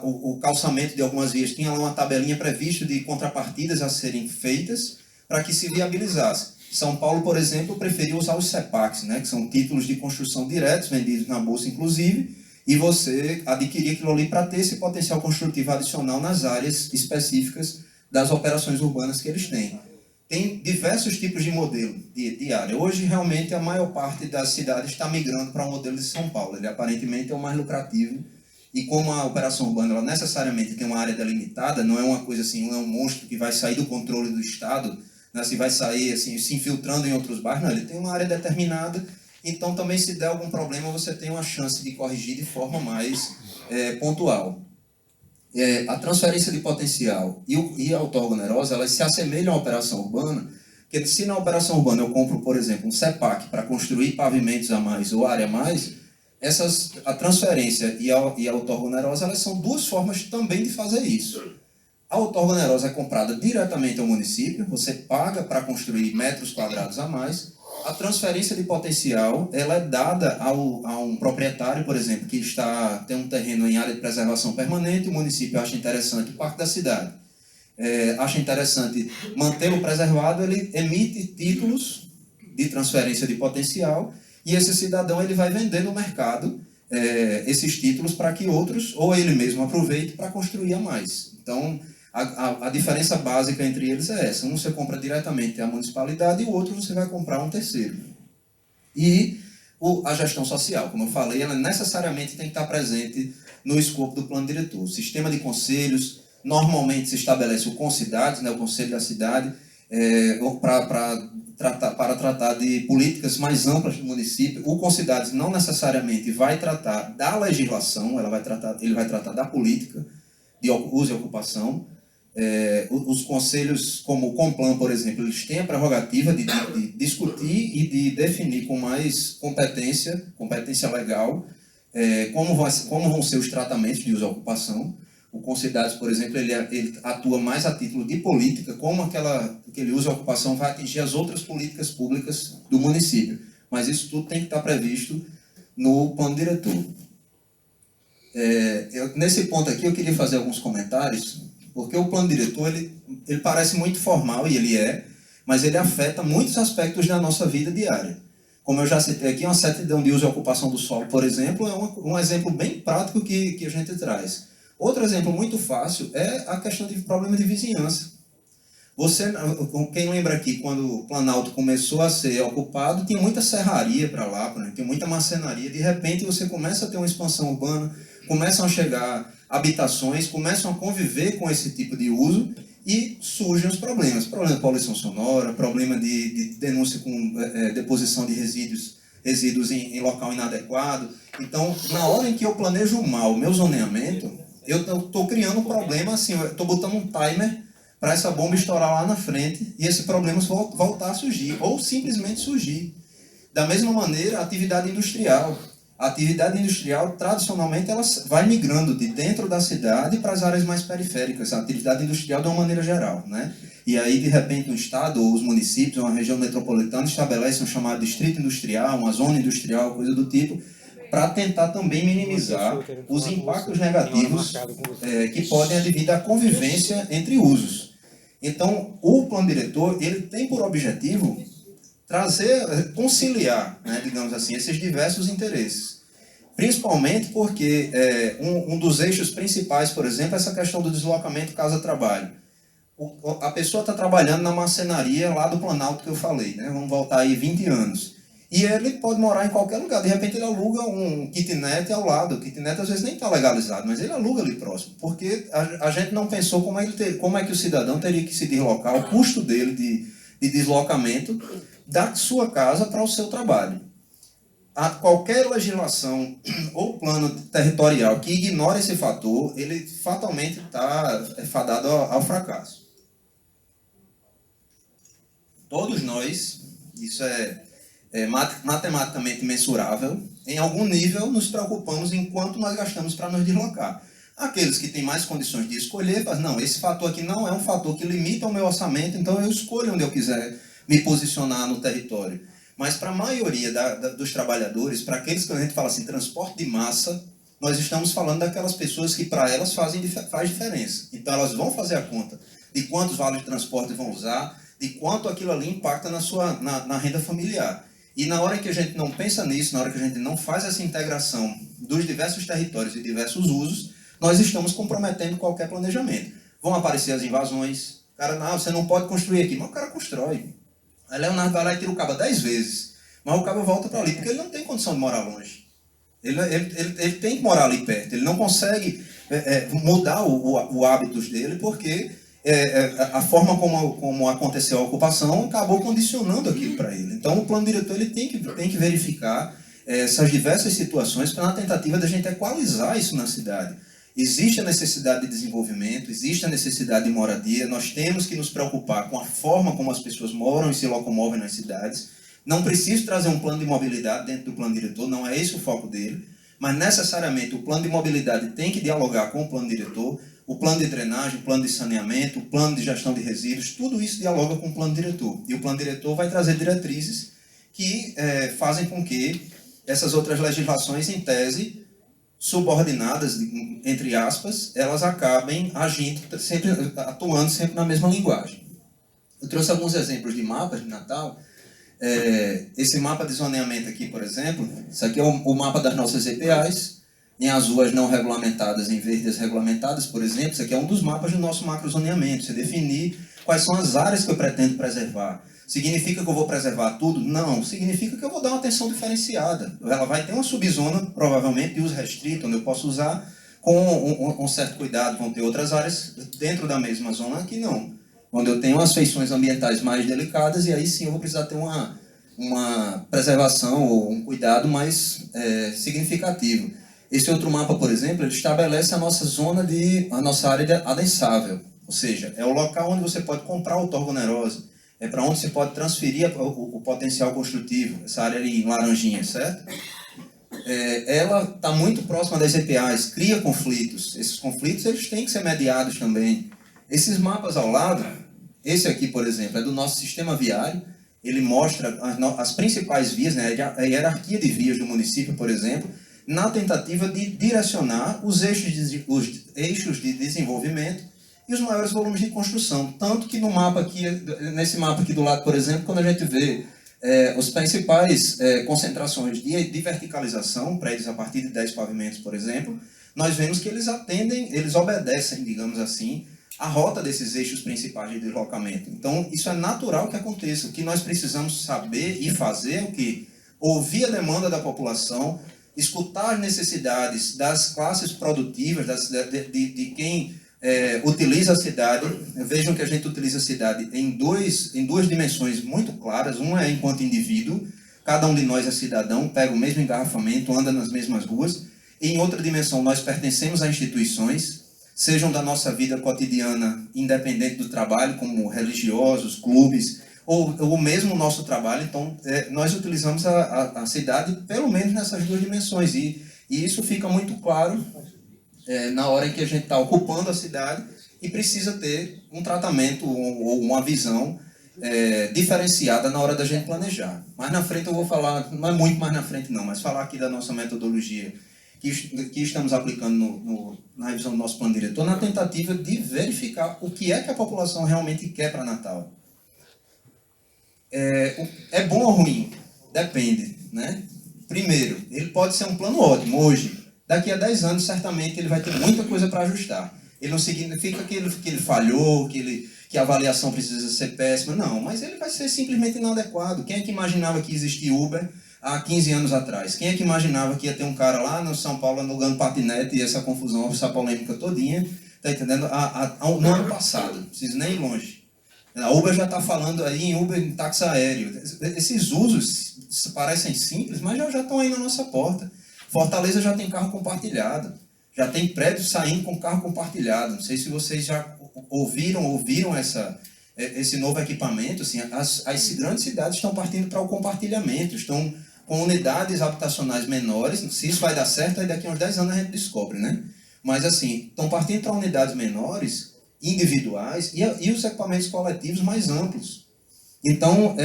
o calçamento de algumas vias. Tinha lá uma tabelinha prevista de contrapartidas a serem feitas para que se viabilizasse. São Paulo, por exemplo, preferiu usar os CEPACs, né, que são títulos de construção diretos, vendidos na Bolsa, inclusive, e você adquirir aquilo ali para ter esse potencial construtivo adicional nas áreas específicas das operações urbanas que eles têm. Tem diversos tipos de modelo de área. Hoje, realmente, a maior parte das cidades está migrando para o modelo de São Paulo. Ele, aparentemente, é o mais lucrativo. E como a operação urbana ela necessariamente tem uma área delimitada, não é uma coisa assim, não é um monstro que vai sair do controle do Estado, né, se vai sair assim, se infiltrando em outros bairros. Não, ele tem uma área determinada Então, também, se der algum problema, você tem uma chance de corrigir de forma mais pontual. A transferência de potencial e a ortogonerose, elas se assemelham à operação urbana, porque se na operação urbana eu compro, por exemplo, um CEPAC para construir pavimentos a mais ou área a mais, a transferência e a ortogonerose, elas são duas formas também de fazer isso. A ortogonerose é comprada diretamente ao município, você paga para construir metros quadrados a mais. A transferência de potencial, ela é dada a um proprietário, por exemplo, que tem um terreno em área de preservação permanente, o município acha interessante, o Parque da Cidade acha interessante mantê-lo preservado, ele emite títulos de transferência de potencial e esse cidadão ele vai vender no mercado esses títulos para que outros, ou ele mesmo aproveite para construir a mais. Então, a diferença básica entre eles é essa. Um você compra diretamente a municipalidade e o outro você vai comprar um terceiro. E a gestão social, como eu falei, ela necessariamente tem que estar presente no escopo do plano diretor. O sistema de conselhos, normalmente se estabelece o CONCIDADES, né, o Conselho da Cidade, para tratar de políticas mais amplas do município. O CONCIDADES não necessariamente vai tratar da legislação, ele vai tratar da política de uso e ocupação. Os conselhos, como o CONPLAN, por exemplo, eles têm a prerrogativa de discutir e de definir com mais competência legal, como vão ser os tratamentos de uso e ocupação. O CONCIDADES, por exemplo, ele atua mais a título de política, como aquele uso e ocupação vai atingir as outras políticas públicas do município. Mas isso tudo tem que estar previsto no plano diretor. Nesse ponto aqui, eu queria fazer alguns comentários, porque o plano diretor ele parece muito formal, e ele mas ele afeta muitos aspectos da nossa vida diária. Como eu já citei aqui, uma certidão de uso e ocupação do solo, por exemplo, é um exemplo bem prático que a gente traz. Outro exemplo muito fácil é a questão de problema de vizinhança. Quem lembra aqui, quando o Planalto começou a ser ocupado, tinha muita serraria para lá, tinha muita marcenaria. De repente, você começa a ter uma expansão urbana, começam a chegar habitações, começam a conviver com esse tipo de uso e surgem os problemas. Problema de poluição sonora, problema de denúncia com deposição de resíduos em local inadequado. Então, na hora em que eu planejo mal o meu zoneamento, eu estou criando um problema assim, eu estou botando um timer para essa bomba estourar lá na frente e esse problema voltar a surgir, ou simplesmente surgir. Da mesma maneira, a atividade industrial. A atividade industrial, tradicionalmente, ela vai migrando de dentro da cidade para as áreas mais periféricas, a atividade industrial de uma maneira geral, né? E aí, de repente, um estado, ou os municípios, ou uma região metropolitana, estabelecem um chamado distrito industrial, uma zona industrial, coisa do tipo, para tentar também minimizar os impactos negativos que podem advir da convivência entre usos. Então, o plano diretor ele tem por objetivo conciliar, né, digamos assim, esses diversos interesses. Principalmente porque um dos eixos principais, por exemplo, é essa questão do deslocamento casa-trabalho. A pessoa está trabalhando na marcenaria lá do Planalto que eu falei, né? Vamos voltar aí 20 anos. E ele pode morar em qualquer lugar. De repente ele aluga um kitnet ao lado. O kitnet às vezes nem está legalizado, mas ele aluga ali próximo. Porque a gente não pensou como é que o cidadão teria que se deslocar, o custo dele de deslocamento da sua casa para o seu trabalho. Qualquer legislação ou plano territorial que ignore esse fator, ele fatalmente está fadado ao fracasso. Todos nós, isso é matematicamente mensurável, em algum nível nos preocupamos em quanto nós gastamos para nos deslocar. Aqueles que têm mais condições de escolher, mas não, esse fator aqui não é um fator que limita o meu orçamento, então eu escolho onde eu quiser me posicionar no território. Mas para a maioria dos trabalhadores, para aqueles que a gente fala assim, transporte de massa, nós estamos falando daquelas pessoas que para elas faz diferença. Então elas vão fazer a conta de quantos vales de transporte vão usar, de quanto aquilo ali impacta na renda familiar. E na hora que a gente não pensa nisso, na hora que a gente não faz essa integração dos diversos territórios e diversos usos, nós estamos comprometendo qualquer planejamento. Vão aparecer as invasões. O cara, não, você não pode construir aqui. Mas o cara constrói. Aí Leonardo vai lá e tira o cabo 10 vezes. Mas o cabo volta para ali, porque ele não tem condição de morar longe. Ele tem que morar ali perto. Ele não consegue mudar o hábitos dele, porque a forma como aconteceu a ocupação acabou condicionando aquilo para ele. Então, o plano diretor ele tem que verificar essas diversas situações na tentativa da gente equalizar isso na cidade. Existe a necessidade de desenvolvimento, existe a necessidade de moradia, nós temos que nos preocupar com a forma como as pessoas moram e se locomovem nas cidades. Não preciso trazer um plano de mobilidade dentro do plano diretor, não é esse o foco dele, mas necessariamente o plano de mobilidade tem que dialogar com o plano diretor, o plano de drenagem, o plano de saneamento, o plano de gestão de resíduos, tudo isso dialoga com o plano diretor. E o plano diretor vai trazer diretrizes que fazem com que essas outras legislações, em tese, subordinadas, entre aspas, elas acabem atuando sempre na mesma linguagem. Eu trouxe alguns exemplos de mapas de Natal. Esse mapa de zoneamento aqui, por exemplo, isso aqui é o mapa das nossas EPAs, em azul as não regulamentadas, em verde as regulamentadas, por exemplo. Isso aqui é um dos mapas do nosso macrozoneamento, você definir quais são as áreas que eu pretendo preservar. Significa que eu vou preservar tudo? Não, significa que eu vou dar uma atenção diferenciada. Ela vai ter uma subzona, provavelmente, de uso restrito, onde eu posso usar com um certo cuidado. Vão ter outras áreas dentro da mesma zona que não, onde eu tenho as feições ambientais mais delicadas, e aí sim eu vou precisar ter uma preservação ou um cuidado mais significativo. Esse outro mapa, por exemplo, ele estabelece a nossa área adensável, ou seja, é o local onde você pode comprar outorgonerose, é para onde você pode transferir o potencial construtivo, essa área ali em laranjinha, certo? Ela está muito próxima das EPAs, cria conflitos. Esses conflitos eles têm que ser mediados também. Esses mapas ao lado, esse aqui, por exemplo, é do nosso sistema viário, ele mostra as principais vias, né, a hierarquia de vias do município, por exemplo, na tentativa de direcionar os eixos de desenvolvimento e os maiores volumes de construção. Tanto que no mapa aqui, nesse mapa aqui do lado, por exemplo, quando a gente vê as principais concentrações de verticalização, prédios a partir de 10 pavimentos, por exemplo, nós vemos que eles obedecem, digamos assim, a rota desses eixos principais de deslocamento. Então, isso é natural que aconteça. O que nós precisamos saber e fazer é o quê? Ouvir a demanda da população, escutar as necessidades das classes produtivas, de quem utiliza a cidade. Vejam que a gente utiliza a cidade em duas dimensões muito claras. Uma é enquanto indivíduo, cada um de nós é cidadão, pega o mesmo engarrafamento, anda nas mesmas ruas. E em outra dimensão, nós pertencemos a instituições, sejam da nossa vida cotidiana, independente do trabalho, como religiosos, clubes, ou mesmo o nosso trabalho. Então, nós utilizamos a cidade pelo menos nessas duas dimensões. E isso fica muito claro na hora em que a gente está ocupando a cidade e precisa ter um tratamento ou uma visão diferenciada na hora da gente planejar. Mais na frente eu vou falar, não é muito mais na frente não, mas falar aqui da nossa metodologia que estamos aplicando na revisão do nosso plano diretor, na tentativa de verificar o que é que a população realmente quer para Natal. É bom ou ruim? Depende, né? Primeiro, ele pode ser um plano ótimo hoje. Daqui a 10 anos, certamente, ele vai ter muita coisa para ajustar. Ele não significa que ele falhou, que a avaliação precisa ser péssima. Não, mas ele vai ser simplesmente inadequado. Quem é que imaginava que existia Uber há 15 anos atrás? Quem é que imaginava que ia ter um cara lá no São Paulo alugando patinete e essa confusão, essa polêmica todinha, tá entendendo? No ano passado, não preciso nem ir longe. A Uber já está falando aí em Uber em táxi aéreo. Esses usos parecem simples, mas já estão aí na nossa porta. Fortaleza já tem carro compartilhado, já tem prédio saindo com carro compartilhado. Não sei se vocês já ouviram esse novo equipamento. Assim, as grandes cidades estão partindo para o compartilhamento, estão com unidades habitacionais menores. Se isso vai dar certo, aí daqui a uns 10 anos a gente descobre, né? Mas assim, estão partindo para unidades menores, individuais, e os equipamentos coletivos mais amplos. Então,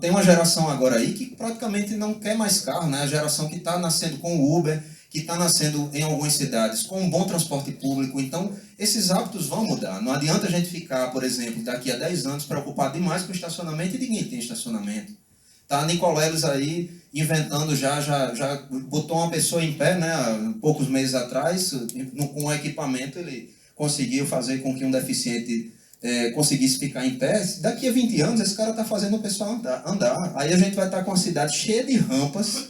tem uma geração agora aí que praticamente não quer mais carro, né? A geração que está nascendo com o Uber, que está nascendo em algumas cidades com um bom transporte público. Então, esses hábitos vão mudar. Não adianta a gente ficar, por exemplo, daqui a 10 anos preocupado demais com estacionamento, e ninguém tem estacionamento. Tá a Nicoleles aí inventando, já botou uma pessoa em pé, né? Há poucos meses atrás, com um equipamento, ele conseguiu fazer com que um deficiente conseguisse ficar em pé. Daqui a 20 anos, esse cara está fazendo o pessoal andar. Aí a gente vai estar com uma cidade cheia de rampas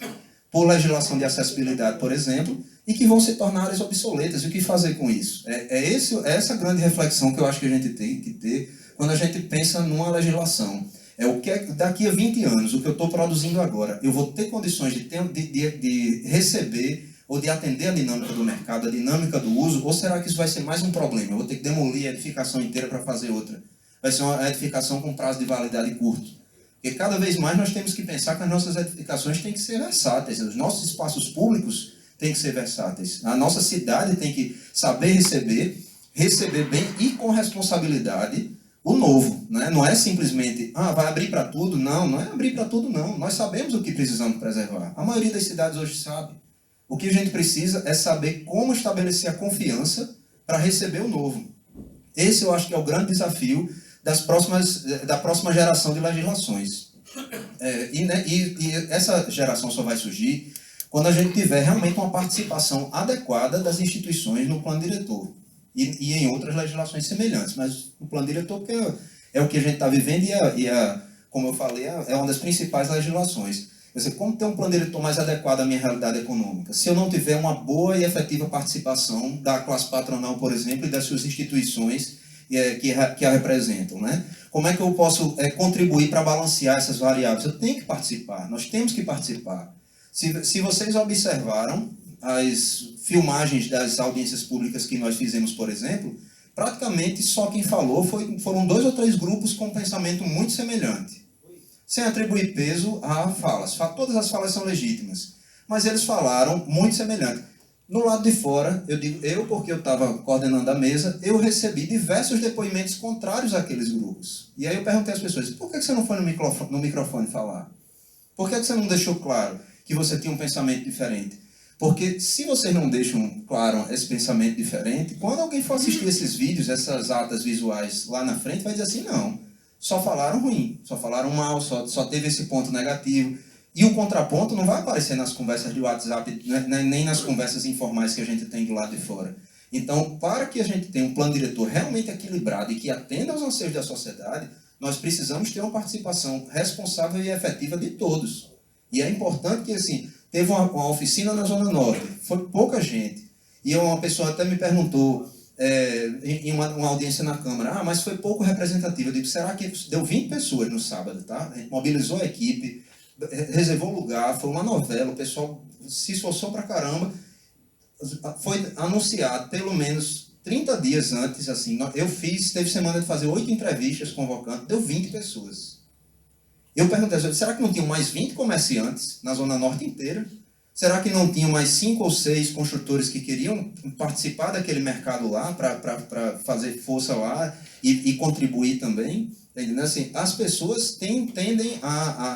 por legislação de acessibilidade, por exemplo, e que vão se tornar áreas obsoletas. E o que fazer com isso? É essa grande reflexão que eu acho que a gente tem que ter quando a gente pensa numa legislação. É o que daqui a 20 anos, o que eu estou produzindo agora, eu vou ter condições de receber ou de atender a dinâmica do mercado, a dinâmica do uso, ou será que isso vai ser mais um problema? Eu vou ter que demolir a edificação inteira para fazer outra. Vai ser uma edificação com prazo de validade curto. Porque cada vez mais nós temos que pensar que as nossas edificações têm que ser versáteis, os nossos espaços públicos têm que ser versáteis. A nossa cidade tem que saber receber bem e com responsabilidade o novo. Né? Não é simplesmente, vai abrir para tudo. Não é abrir para tudo, não. Nós sabemos o que precisamos preservar. A maioria das cidades hoje sabe. O que a gente precisa é saber como estabelecer a confiança para receber o novo. Esse eu acho que é o grande desafio da próxima geração de legislações. E essa geração só vai surgir quando a gente tiver realmente uma participação adequada das instituições no plano diretor e em outras legislações semelhantes. Mas o plano diretor que é o que a gente está vivendo como eu falei, é uma das principais legislações. Quer dizer, como ter um plano diretor mais adequado à minha realidade econômica? Se eu não tiver uma boa e efetiva participação da classe patronal, por exemplo, e das suas instituições que a representam, né? Como é que eu posso contribuir para balancear essas variáveis? Eu tenho que participar, nós temos que participar. Se vocês observaram as filmagens das audiências públicas que nós fizemos, por exemplo, praticamente só quem falou foram 2 ou 3 grupos com um pensamento muito semelhante, sem atribuir peso a falas. Todas as falas são legítimas, mas eles falaram muito semelhante. No lado de fora, porque eu estava coordenando a mesa, eu recebi diversos depoimentos contrários àqueles grupos. E aí eu perguntei às pessoas, por que você não foi no microfone falar? Por que você não deixou claro que você tinha um pensamento diferente? Porque se vocês não deixam claro esse pensamento diferente, quando alguém for assistir esses vídeos, essas atas visuais lá na frente, vai dizer assim, não, só falaram ruim, só falaram mal, só teve esse ponto negativo. E o contraponto não vai aparecer nas conversas de WhatsApp, nem nas conversas informais que a gente tem do lado de fora. Então, para que a gente tenha um plano diretor realmente equilibrado e que atenda aos anseios da sociedade, nós precisamos ter uma participação responsável e efetiva de todos. E é importante que, assim, teve uma oficina na Zona Norte, foi pouca gente. E uma pessoa até me perguntou, em uma audiência na Câmara, mas foi pouco representativo. Eu digo, será que deu 20 pessoas no sábado, tá? A gente mobilizou a equipe, reservou lugar, foi uma novela, o pessoal se esforçou pra caramba. Foi anunciado pelo menos 30 dias antes, assim, teve semana de fazer 8 entrevistas convocando, deu 20 pessoas. Eu perguntei, será que não tinham mais 20 comerciantes na Zona Norte inteira? Será que não tinham mais 5 ou 6 construtores que queriam participar daquele mercado lá, para fazer força lá e contribuir também? Entendeu? Assim, as pessoas tendem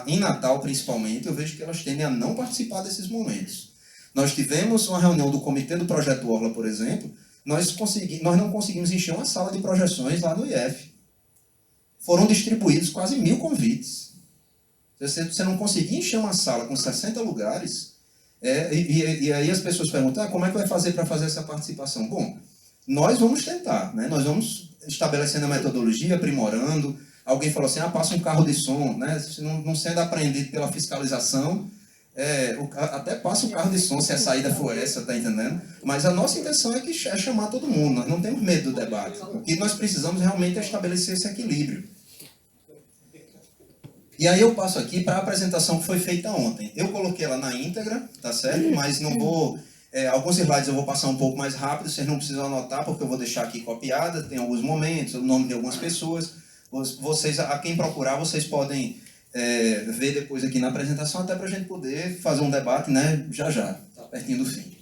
em Natal, principalmente, eu vejo que elas tendem a não participar desses momentos. Nós tivemos uma reunião do Comitê do Projeto Orla, por exemplo, nós não conseguimos encher uma sala de projeções lá no IF. Foram distribuídos quase 1000 convites. Você não conseguia encher uma sala com 60 lugares, e aí as pessoas perguntam, como é que vai fazer para fazer essa participação? Bom, nós vamos tentar, né? Nós vamos estabelecendo a metodologia, aprimorando. Alguém falou assim, passa um carro de som, né? Se não sendo apreendido pela fiscalização, até passa um carro de som, se a saída for essa, tá entendendo? Mas a nossa intenção é chamar todo mundo, nós não temos medo do debate. O que nós precisamos realmente é estabelecer esse equilíbrio. E aí eu passo aqui para a apresentação que foi feita ontem. Eu coloquei ela na íntegra, tá certo? Mas não vou... alguns slides eu vou passar um pouco mais rápido, vocês não precisam anotar, porque eu vou deixar aqui copiada, tem alguns momentos, o nome de algumas pessoas. Vocês, a quem procurar, vocês podem ver depois aqui na apresentação, até para a gente poder fazer um debate, né, já, tá pertinho do fim.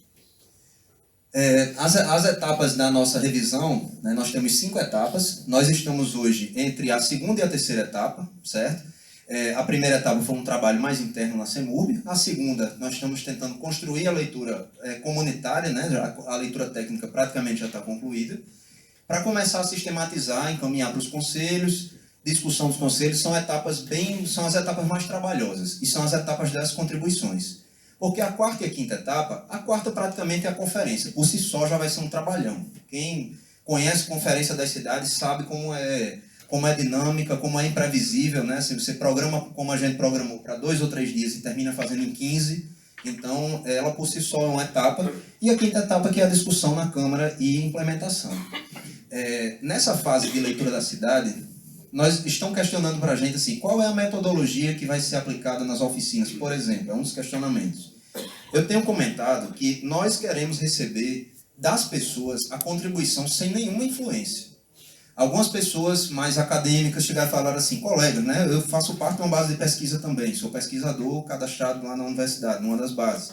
As etapas da nossa revisão, né, nós temos 5 etapas, nós estamos hoje entre a segunda e a terceira etapa, certo? A primeira etapa foi um trabalho mais interno na CEMURB, a segunda nós estamos tentando construir a leitura comunitária, né, a leitura técnica praticamente já está concluída, para começar a sistematizar, encaminhar para os conselhos, discussão dos conselhos, são as etapas mais trabalhosas, e são as etapas das contribuições. Porque a quarta e a quinta etapa, a quarta praticamente é a conferência, por si só já vai ser um trabalhão. Quem conhece a Conferência das Cidades sabe como é dinâmica, como é imprevisível, né? Se você programa como a gente programou para 2 ou 3 dias e termina fazendo em 15, Então, ela por si só é uma etapa, e a quinta etapa que é a discussão na Câmara e implementação. Nessa fase de leitura da cidade, nós estão questionando para a gente assim, qual é a metodologia que vai ser aplicada nas oficinas, por exemplo, é um dos questionamentos. Eu tenho comentado que nós queremos receber das pessoas a contribuição sem nenhuma influência. Algumas pessoas mais acadêmicas chegaram a falar assim, colega, né, eu faço parte de uma base de pesquisa também, sou pesquisador cadastrado lá na universidade, numa das bases.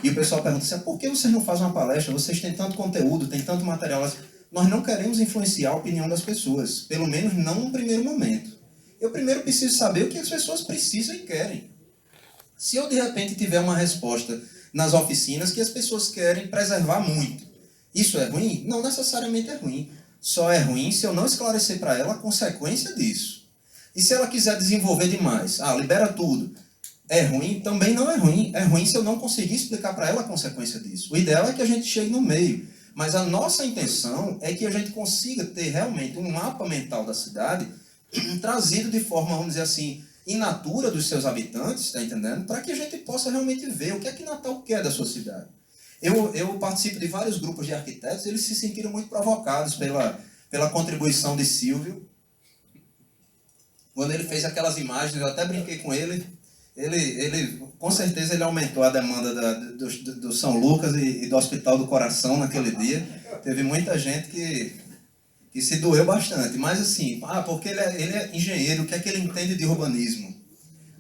E o pessoal pergunta assim, por que vocês não fazem uma palestra? Vocês têm tanto conteúdo, têm tanto material. Nós não queremos influenciar a opinião das pessoas, pelo menos não no primeiro momento. Eu primeiro preciso saber o que as pessoas precisam e querem. Se eu de repente tiver uma resposta nas oficinas que as pessoas querem preservar muito, isso é ruim? Não necessariamente é ruim. Só é ruim se eu não esclarecer para ela a consequência disso. E se ela quiser desenvolver demais, libera tudo, é ruim? Também não é ruim. É ruim se eu não conseguir explicar para ela a consequência disso. O ideal é que a gente chegue no meio. Mas a nossa intenção é que a gente consiga ter realmente um mapa mental da cidade trazido de forma, vamos dizer assim, in natura dos seus habitantes, está entendendo? Para que a gente possa realmente ver o que é que Natal quer da sua cidade. Eu participo de vários grupos de arquitetos, eles se sentiram muito provocados pela contribuição de Silvio. Quando ele fez aquelas imagens, eu até brinquei com ele, com certeza ele aumentou a demanda do São Lucas e do Hospital do Coração naquele dia. Teve muita gente que se doeu bastante. Mas assim, porque ele é engenheiro, o que é que ele entende de urbanismo?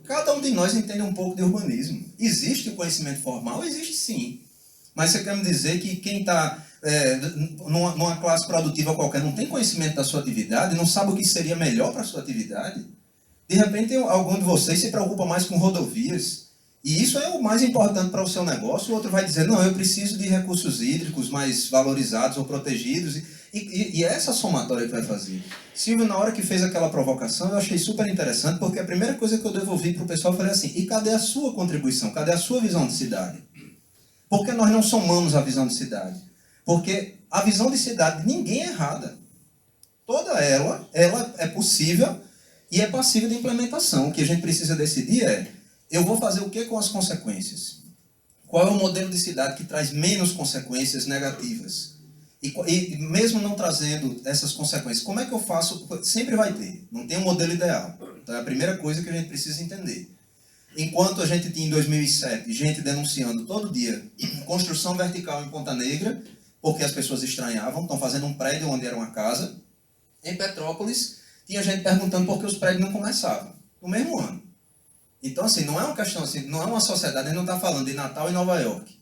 Cada um de nós entende um pouco de urbanismo. Existe o conhecimento formal? Existe sim. Mas você quer me dizer que quem está numa classe produtiva qualquer não tem conhecimento da sua atividade, não sabe o que seria melhor para a sua atividade? De repente, algum de vocês se preocupa mais com rodovias, e isso é o mais importante para o seu negócio. O outro vai dizer, não, eu preciso de recursos hídricos mais valorizados ou protegidos, e é essa somatória que vai fazer. Silvio, na hora que fez aquela provocação, eu achei super interessante, porque a primeira coisa que eu devolvi para o pessoal, eu falei assim, e cadê a sua contribuição? Cadê a sua visão de cidade? Por que nós não somamos a visão de cidade? Porque a visão de cidade, ninguém é errada. Toda ela é possível e é passível de implementação. O que a gente precisa decidir é, eu vou fazer o que com as consequências? Qual é o modelo de cidade que traz menos consequências negativas? E mesmo não trazendo essas consequências, como é que eu faço? Sempre vai ter, não tem um modelo ideal. Então é a primeira coisa que a gente precisa entender. Enquanto a gente tinha em 2007 gente denunciando todo dia construção vertical em Ponta Negra, porque as pessoas estranhavam, estão fazendo um prédio onde era uma casa, em Petrópolis tinha gente perguntando por que os prédios não começavam, no mesmo ano. Então, assim, não é uma questão, assim, não é uma sociedade, a gente não está falando de Natal e Nova York.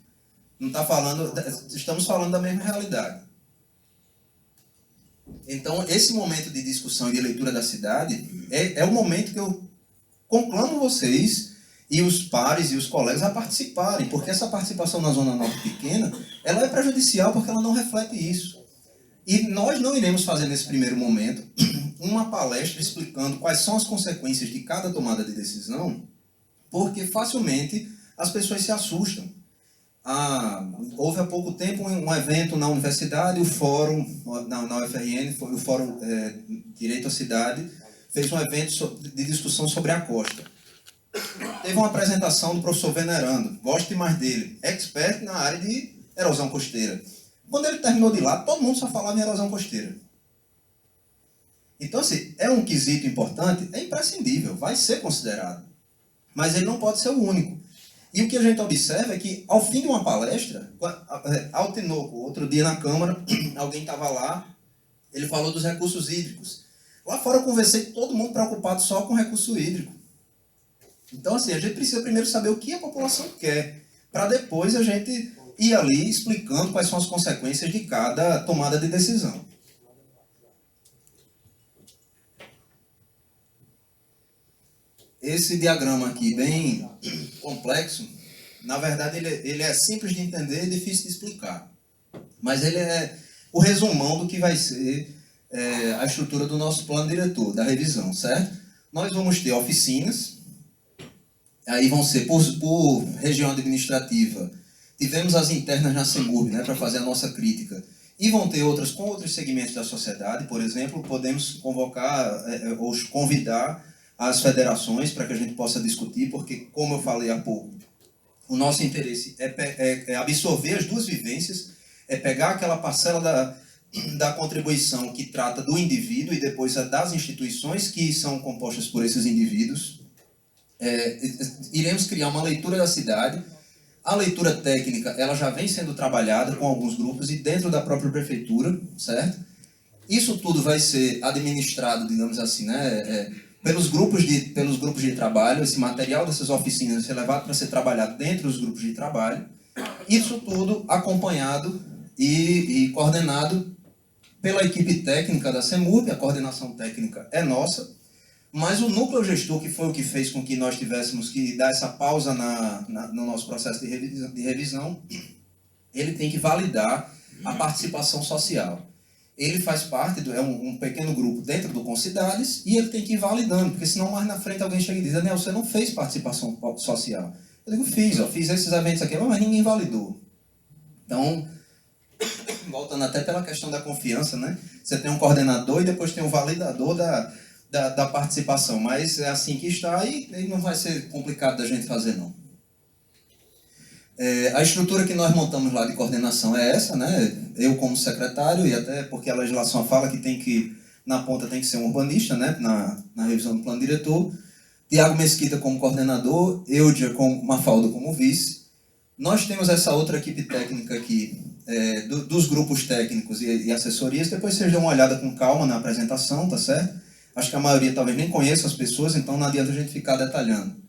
Não está falando, estamos falando da mesma realidade. Então, esse momento de discussão e de leitura da cidade é o momento que eu conclamo vocês e os pares e os colegas a participarem, porque essa participação na Zona Norte pequena, ela é prejudicial porque ela não reflete isso. E nós não iremos fazer nesse primeiro momento uma palestra explicando quais são as consequências de cada tomada de decisão, porque facilmente as pessoas se assustam. Houve há pouco tempo um evento na universidade, o fórum, na UFRN, o Fórum Direito à Cidade, fez um evento de discussão sobre a costa. Teve uma apresentação do professor Venerando, gosto demais dele, expert na área de erosão costeira. Quando ele terminou de lá, todo mundo só falava em erosão costeira. Então, assim, é um quesito importante, é imprescindível, vai ser considerado. Mas ele não pode ser o único. E o que a gente observa é que, ao fim de uma palestra, ao Tinoco, outro dia na Câmara, alguém estava lá, ele falou dos recursos hídricos. Lá fora eu conversei com todo mundo preocupado só com recurso hídrico. Então, assim, a gente precisa primeiro saber o que a população quer, para depois a gente ir ali explicando quais são as consequências de cada tomada de decisão. Esse diagrama aqui, bem complexo, na verdade ele é simples de entender e difícil de explicar. Mas ele é o resumão do que vai ser a estrutura do nosso plano diretor, da revisão, certo? Nós vamos ter oficinas, aí vão ser por região administrativa. Tivemos as internas na CEMURB, né, para fazer a nossa crítica. E vão ter outras com outros segmentos da sociedade. Por exemplo, podemos convocar ou convidar as federações para que a gente possa discutir, porque, como eu falei há pouco, O nosso interesse é absorver as duas vivências, é pegar aquela parcela da contribuição que trata do indivíduo e depois a das instituições que são compostas por esses indivíduos. Iremos criar uma leitura da cidade. A leitura técnica ela já vem sendo trabalhada com alguns grupos e dentro da própria prefeitura, certo? Isso tudo vai ser administrado, digamos assim, né? Pelos grupos de trabalho. Esse material dessas oficinas vai ser levado para ser trabalhado dentro dos grupos de trabalho. Isso tudo acompanhado e coordenado pela equipe técnica da CEMURB. A coordenação técnica é nossa, mas o núcleo gestor, que foi o que fez com que nós tivéssemos que dar essa pausa no nosso processo de revisão, ele tem que validar a participação social. Ele faz parte, é um pequeno grupo dentro do Concidades, e ele tem que ir validando, porque senão mais na frente alguém chega e diz: Daniel, você não fez participação social. Eu digo: fiz esses eventos aqui, mas ninguém validou. Então, voltando até pela questão da confiança, né? Você tem um coordenador e depois tem um validador da participação, mas é assim que está e não vai ser complicado da gente fazer, não. A estrutura que nós montamos lá de coordenação é essa, né? Eu como secretário, e até porque a legislação fala que na ponta tem que ser um urbanista, né? Na revisão do plano diretor. Tiago Mesquita como coordenador, Eudia com Mafalda como vice. Nós temos essa outra equipe técnica aqui, dos grupos técnicos e assessorias. Depois vocês dão uma olhada com calma na apresentação, tá certo? Acho que a maioria talvez nem conheça as pessoas, então não adianta a gente ficar detalhando.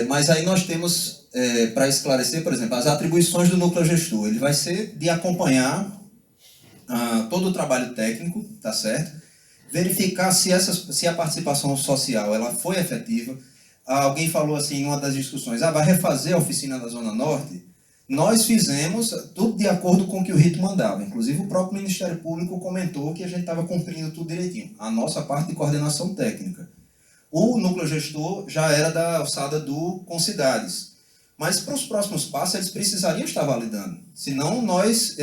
Mas aí nós temos, para esclarecer, por exemplo, as atribuições do núcleo gestor. Ele vai ser de acompanhar todo o trabalho técnico, tá certo? Verificar se a participação social ela foi efetiva. Alguém falou assim em uma das discussões: vai refazer a oficina da Zona Norte? Nós fizemos tudo de acordo com o que o rito mandava. Inclusive o próprio Ministério Público comentou que a gente estava cumprindo tudo direitinho. A nossa parte de coordenação técnica. O núcleo gestor já era da alçada do Concidades. Mas para os próximos passos eles precisariam estar validando. Senão nós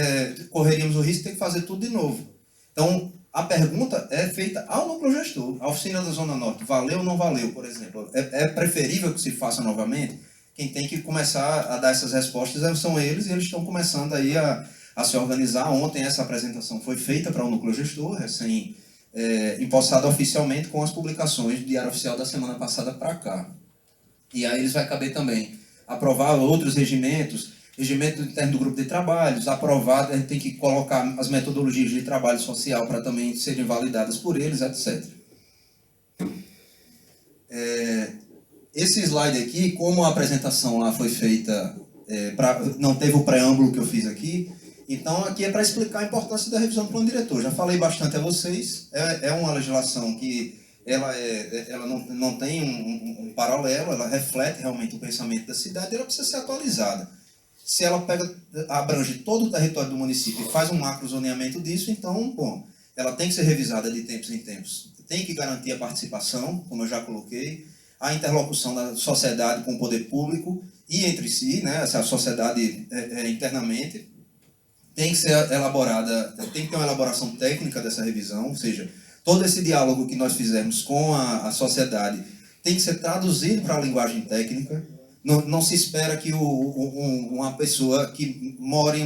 correríamos o risco de ter que fazer tudo de novo. Então a pergunta é feita ao núcleo gestor. A oficina da Zona Norte valeu ou não valeu, por exemplo? É preferível que se faça novamente? Quem tem que começar a dar essas respostas são eles, e eles estão começando aí a se organizar. Ontem essa apresentação foi feita para o núcleo gestor, recém empossada oficialmente com as publicações do Diário Oficial da semana passada para cá. E aí eles vai caber também aprovar outros regimentos, regimento interno do grupo de trabalhos, aprovado, a gente tem que colocar as metodologias de trabalho social para também serem validadas por eles, etc. Esse slide aqui, como a apresentação lá foi feita, não teve o preâmbulo que eu fiz aqui, então aqui é para explicar a importância da revisão do plano diretor. Já falei bastante a vocês, é uma legislação que ela não tem um paralelo, ela reflete realmente o pensamento da cidade, ela precisa ser atualizada. Se ela abrange todo o território do município e faz um macro zoneamento disso, então, bom, ela tem que ser revisada de tempos em tempos. Tem que garantir a participação, como eu já coloquei, a interlocução da sociedade com o poder público e entre si, né, essa sociedade internamente. Tem que ser elaborada, tem que ter uma elaboração técnica dessa revisão, ou seja, todo esse diálogo que nós fizemos com a sociedade tem que ser traduzido para a linguagem técnica. Não se espera que uma pessoa que mora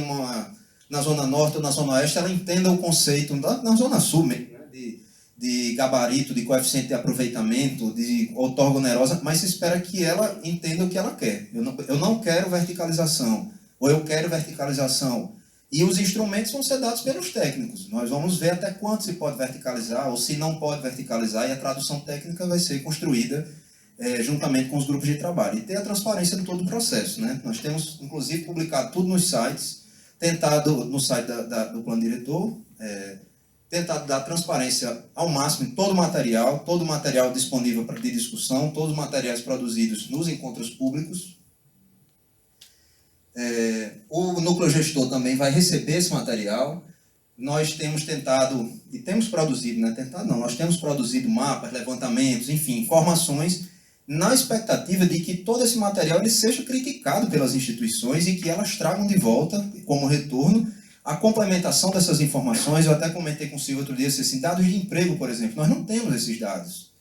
na Zona Norte ou na Zona Oeste, ela entenda o conceito, na Zona Sul mesmo, né, de gabarito, de coeficiente de aproveitamento, de ortogonerosa, mas se espera que ela entenda o que ela quer. Eu não quero verticalização, ou eu quero verticalização. E os instrumentos vão ser dados pelos técnicos. Nós vamos ver até quanto se pode verticalizar, ou se não pode verticalizar, e a tradução técnica vai ser construída juntamente com os grupos de trabalho. E ter a transparência de todo o processo, né? Nós temos, inclusive, publicado tudo nos sites, tentado, no site do plano diretor, tentado dar transparência ao máximo em todo o material disponível de discussão, todos os materiais produzidos nos encontros públicos. O núcleo gestor também vai receber esse material. Nós temos tentado, e temos produzido, nós temos produzido mapas, levantamentos, enfim, informações, na expectativa de que todo esse material ele seja criticado pelas instituições e que elas tragam de volta, como retorno, a complementação dessas informações. Eu até comentei com o Silvio outro dia, assim, dados de emprego, por exemplo, nós não temos esses dados.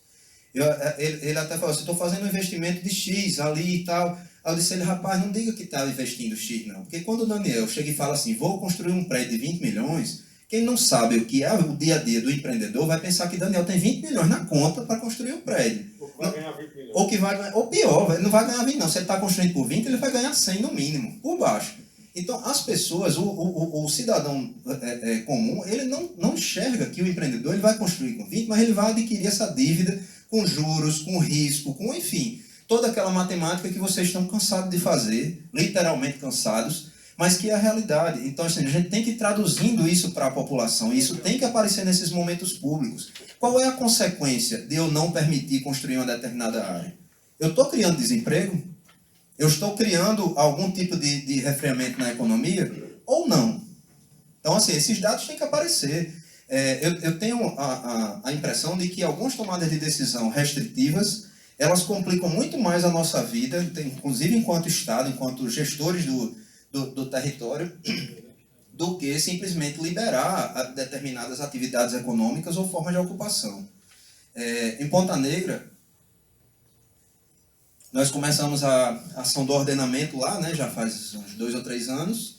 Ele até falou assim, estou fazendo um investimento de X ali e tal. Aí eu disse a ele, rapaz, não diga que está investindo X, não. Porque quando o Daniel chega e fala assim, vou construir um prédio de 20 milhões, quem não sabe o que é o dia a dia do empreendedor vai pensar que Daniel tem 20 milhões na conta para construir um prédio. Ou que vai ganhar 20 milhões. Ou que vai ganhar, ou pior, ele não vai ganhar 20 não. Se ele está construindo por 20, ele vai ganhar 100 no mínimo, por baixo. Então, as pessoas, o cidadão comum, ele não enxerga que o empreendedor ele vai construir com 20, mas ele vai adquirir essa dívida com juros, com risco, com, enfim, toda aquela matemática que vocês estão cansados de fazer, literalmente cansados, mas que é a realidade. Então, assim, a gente tem que ir traduzindo isso para a população, e isso tem que aparecer nesses momentos públicos. Qual é a consequência de eu não permitir construir uma determinada área? Eu estou criando desemprego? Eu estou criando algum tipo de refreamento na economia? Ou não? Então, assim, esses dados têm que aparecer. Eu tenho a impressão de que algumas tomadas de decisão restritivas, elas complicam muito mais a nossa vida, inclusive enquanto Estado, enquanto gestores do território, do que simplesmente liberar determinadas atividades econômicas ou formas de ocupação. Em Ponta Negra, nós começamos a ação do ordenamento lá, né, já faz uns 2 ou 3 anos,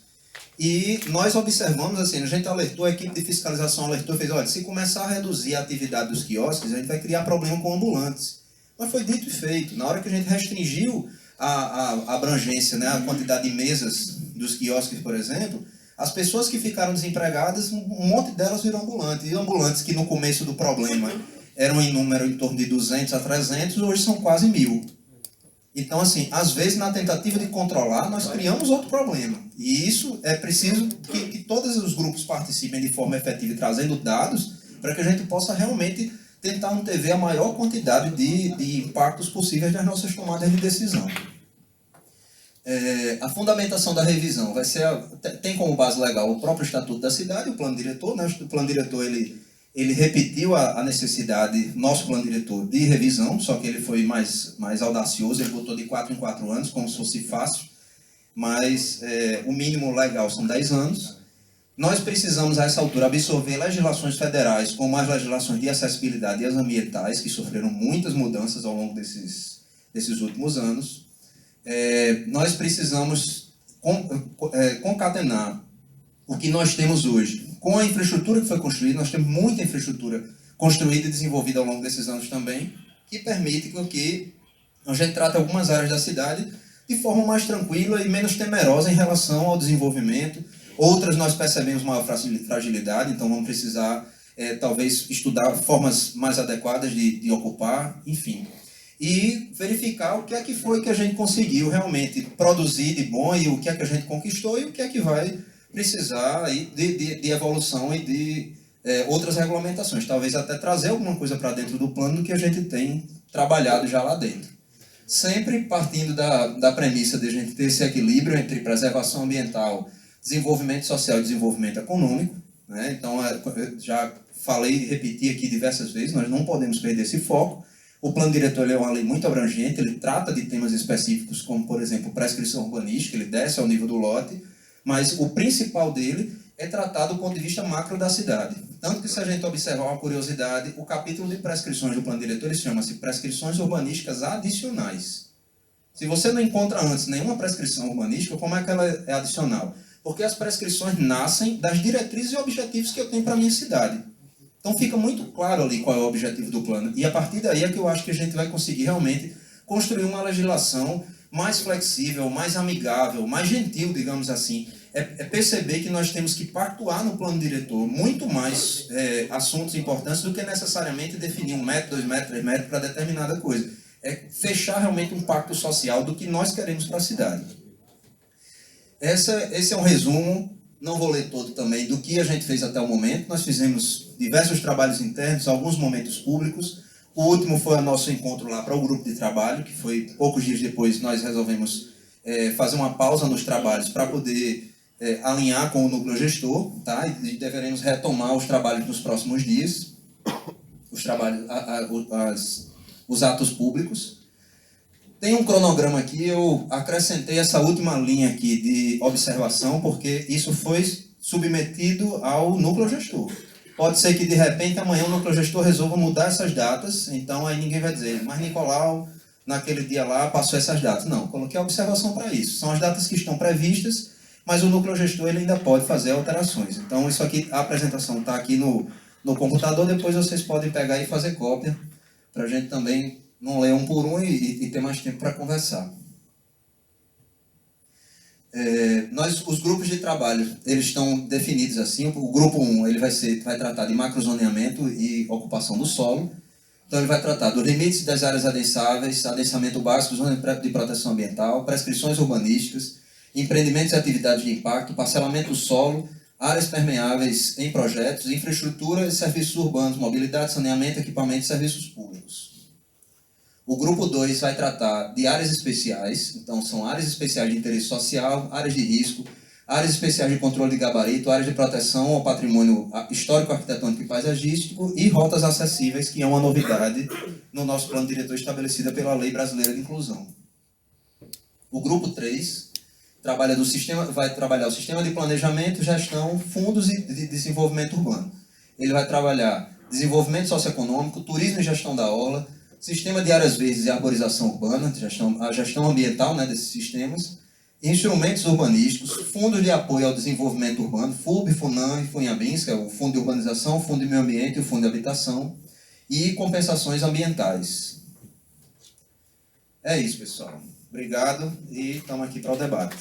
e nós observamos, assim, a gente alertou, a equipe de fiscalização alertou, fez, olha, se começar a reduzir a atividade dos quiosques, a gente vai criar problema com ambulantes. Mas foi dito e feito. Na hora que a gente restringiu a abrangência, né, a quantidade de mesas dos quiosques, por exemplo, as pessoas que ficaram desempregadas, um monte delas viram ambulantes. E ambulantes que no começo do problema eram em número em torno de 200 a 300, hoje são quase 1.000. Então, assim, às vezes, na tentativa de controlar, nós criamos outro problema. E isso é preciso que todos os grupos participem de forma efetiva e trazendo dados para que a gente possa realmente tentar antever a maior quantidade de impactos possíveis das nossas tomadas de decisão. A fundamentação da revisão vai ser tem como base legal o próprio Estatuto da Cidade, o plano diretor, né? O plano diretor ele repetiu a necessidade, nosso plano diretor, de revisão, só que ele foi mais audacioso, ele botou de 4 em 4 anos, como se fosse fácil, mas o mínimo legal são 10 anos. Nós precisamos, a essa altura, absorver legislações federais, como as legislações de acessibilidade e as ambientais, que sofreram muitas mudanças ao longo desses últimos anos. Nós precisamos concatenar o que nós temos hoje com a infraestrutura que foi construída. Nós temos muita infraestrutura construída e desenvolvida ao longo desses anos também, que permite que a gente trate algumas áreas da cidade de forma mais tranquila e menos temerosa em relação ao desenvolvimento. Outras nós percebemos maior fragilidade, então vamos precisar, talvez, estudar formas mais adequadas de ocupar, enfim. E verificar o que é que foi que a gente conseguiu realmente produzir de bom e o que é que a gente conquistou e o que é que vai precisar aí de evolução e de outras regulamentações. Talvez até trazer alguma coisa para dentro do plano que a gente tem trabalhado já lá dentro. Sempre partindo da premissa de a gente ter esse equilíbrio entre preservação ambiental, desenvolvimento social e desenvolvimento econômico, né? Então, eu já falei e repeti aqui diversas vezes, nós não podemos perder esse foco. O plano diretor é uma lei muito abrangente, ele trata de temas específicos, como, por exemplo, prescrição urbanística, ele desce ao nível do lote, mas o principal dele é tratar do ponto de vista macro da cidade. Tanto que, se a gente observar uma curiosidade, o capítulo de prescrições do plano diretor chama-se Prescrições Urbanísticas Adicionais. Se você não encontra antes nenhuma prescrição urbanística, como é que ela é adicional? Porque as prescrições nascem das diretrizes e objetivos que eu tenho para a minha cidade. Então fica muito claro ali qual é o objetivo do plano. E a partir daí é que eu acho que a gente vai conseguir realmente construir uma legislação mais flexível, mais amigável, mais gentil, digamos assim. É perceber que nós temos que pactuar no plano diretor muito mais assuntos importantes do que necessariamente definir 1 metro, 2 metros, 3 metros para determinada coisa. É fechar realmente um pacto social do que nós queremos para a cidade. Esse é um resumo, não vou ler todo também, do que a gente fez até o momento. Nós fizemos diversos trabalhos internos, alguns momentos públicos. O último foi o nosso encontro lá para o grupo de trabalho, que foi poucos dias depois nós resolvemos fazer uma pausa nos trabalhos para poder alinhar com o núcleo gestor, tá? E deveremos retomar os trabalhos nos próximos dias, os trabalhos, os atos públicos. Tem um cronograma aqui, eu acrescentei essa última linha aqui de observação, porque isso foi submetido ao núcleo gestor. Pode ser que, de repente, amanhã o núcleo gestor resolva mudar essas datas, então aí ninguém vai dizer, mas Nicolau, naquele dia lá, passou essas datas. Não, coloquei a observação para isso. São as datas que estão previstas, mas o núcleo gestor ele ainda pode fazer alterações. Então, isso aqui, a apresentação está aqui no computador, depois vocês podem pegar e fazer cópia, para a gente também não ler um por um e ter mais tempo para conversar. Os grupos de trabalho, eles estão definidos assim. O grupo 1 ele vai tratar de macrozoneamento e ocupação do solo. Então, ele vai tratar dos limites das áreas adensáveis, adensamento básico, zona de proteção ambiental, prescrições urbanísticas, empreendimentos e atividades de impacto, parcelamento do solo, áreas permeáveis em projetos, infraestrutura e serviços urbanos, mobilidade, saneamento, equipamento e serviços públicos. O grupo 2 vai tratar de áreas especiais, então são áreas especiais de interesse social, áreas de risco, áreas especiais de controle de gabarito, áreas de proteção ao patrimônio histórico, arquitetônico e paisagístico e rotas acessíveis, que é uma novidade no nosso plano diretor estabelecida pela Lei Brasileira de Inclusão. O grupo 3 vai trabalhar o sistema de planejamento, gestão, fundos e de desenvolvimento urbano. Ele vai trabalhar desenvolvimento socioeconômico, turismo e gestão da orla, sistema de áreas verdes e arborização urbana, a gestão ambiental, né, desses sistemas, instrumentos urbanísticos, fundos de apoio ao desenvolvimento urbano, FUB, FUNAM e FUNHABINS, que é o Fundo de Urbanização, o Fundo de Meio Ambiente e o Fundo de Habitação, e compensações ambientais. É isso, pessoal. Obrigado e estamos aqui para o debate.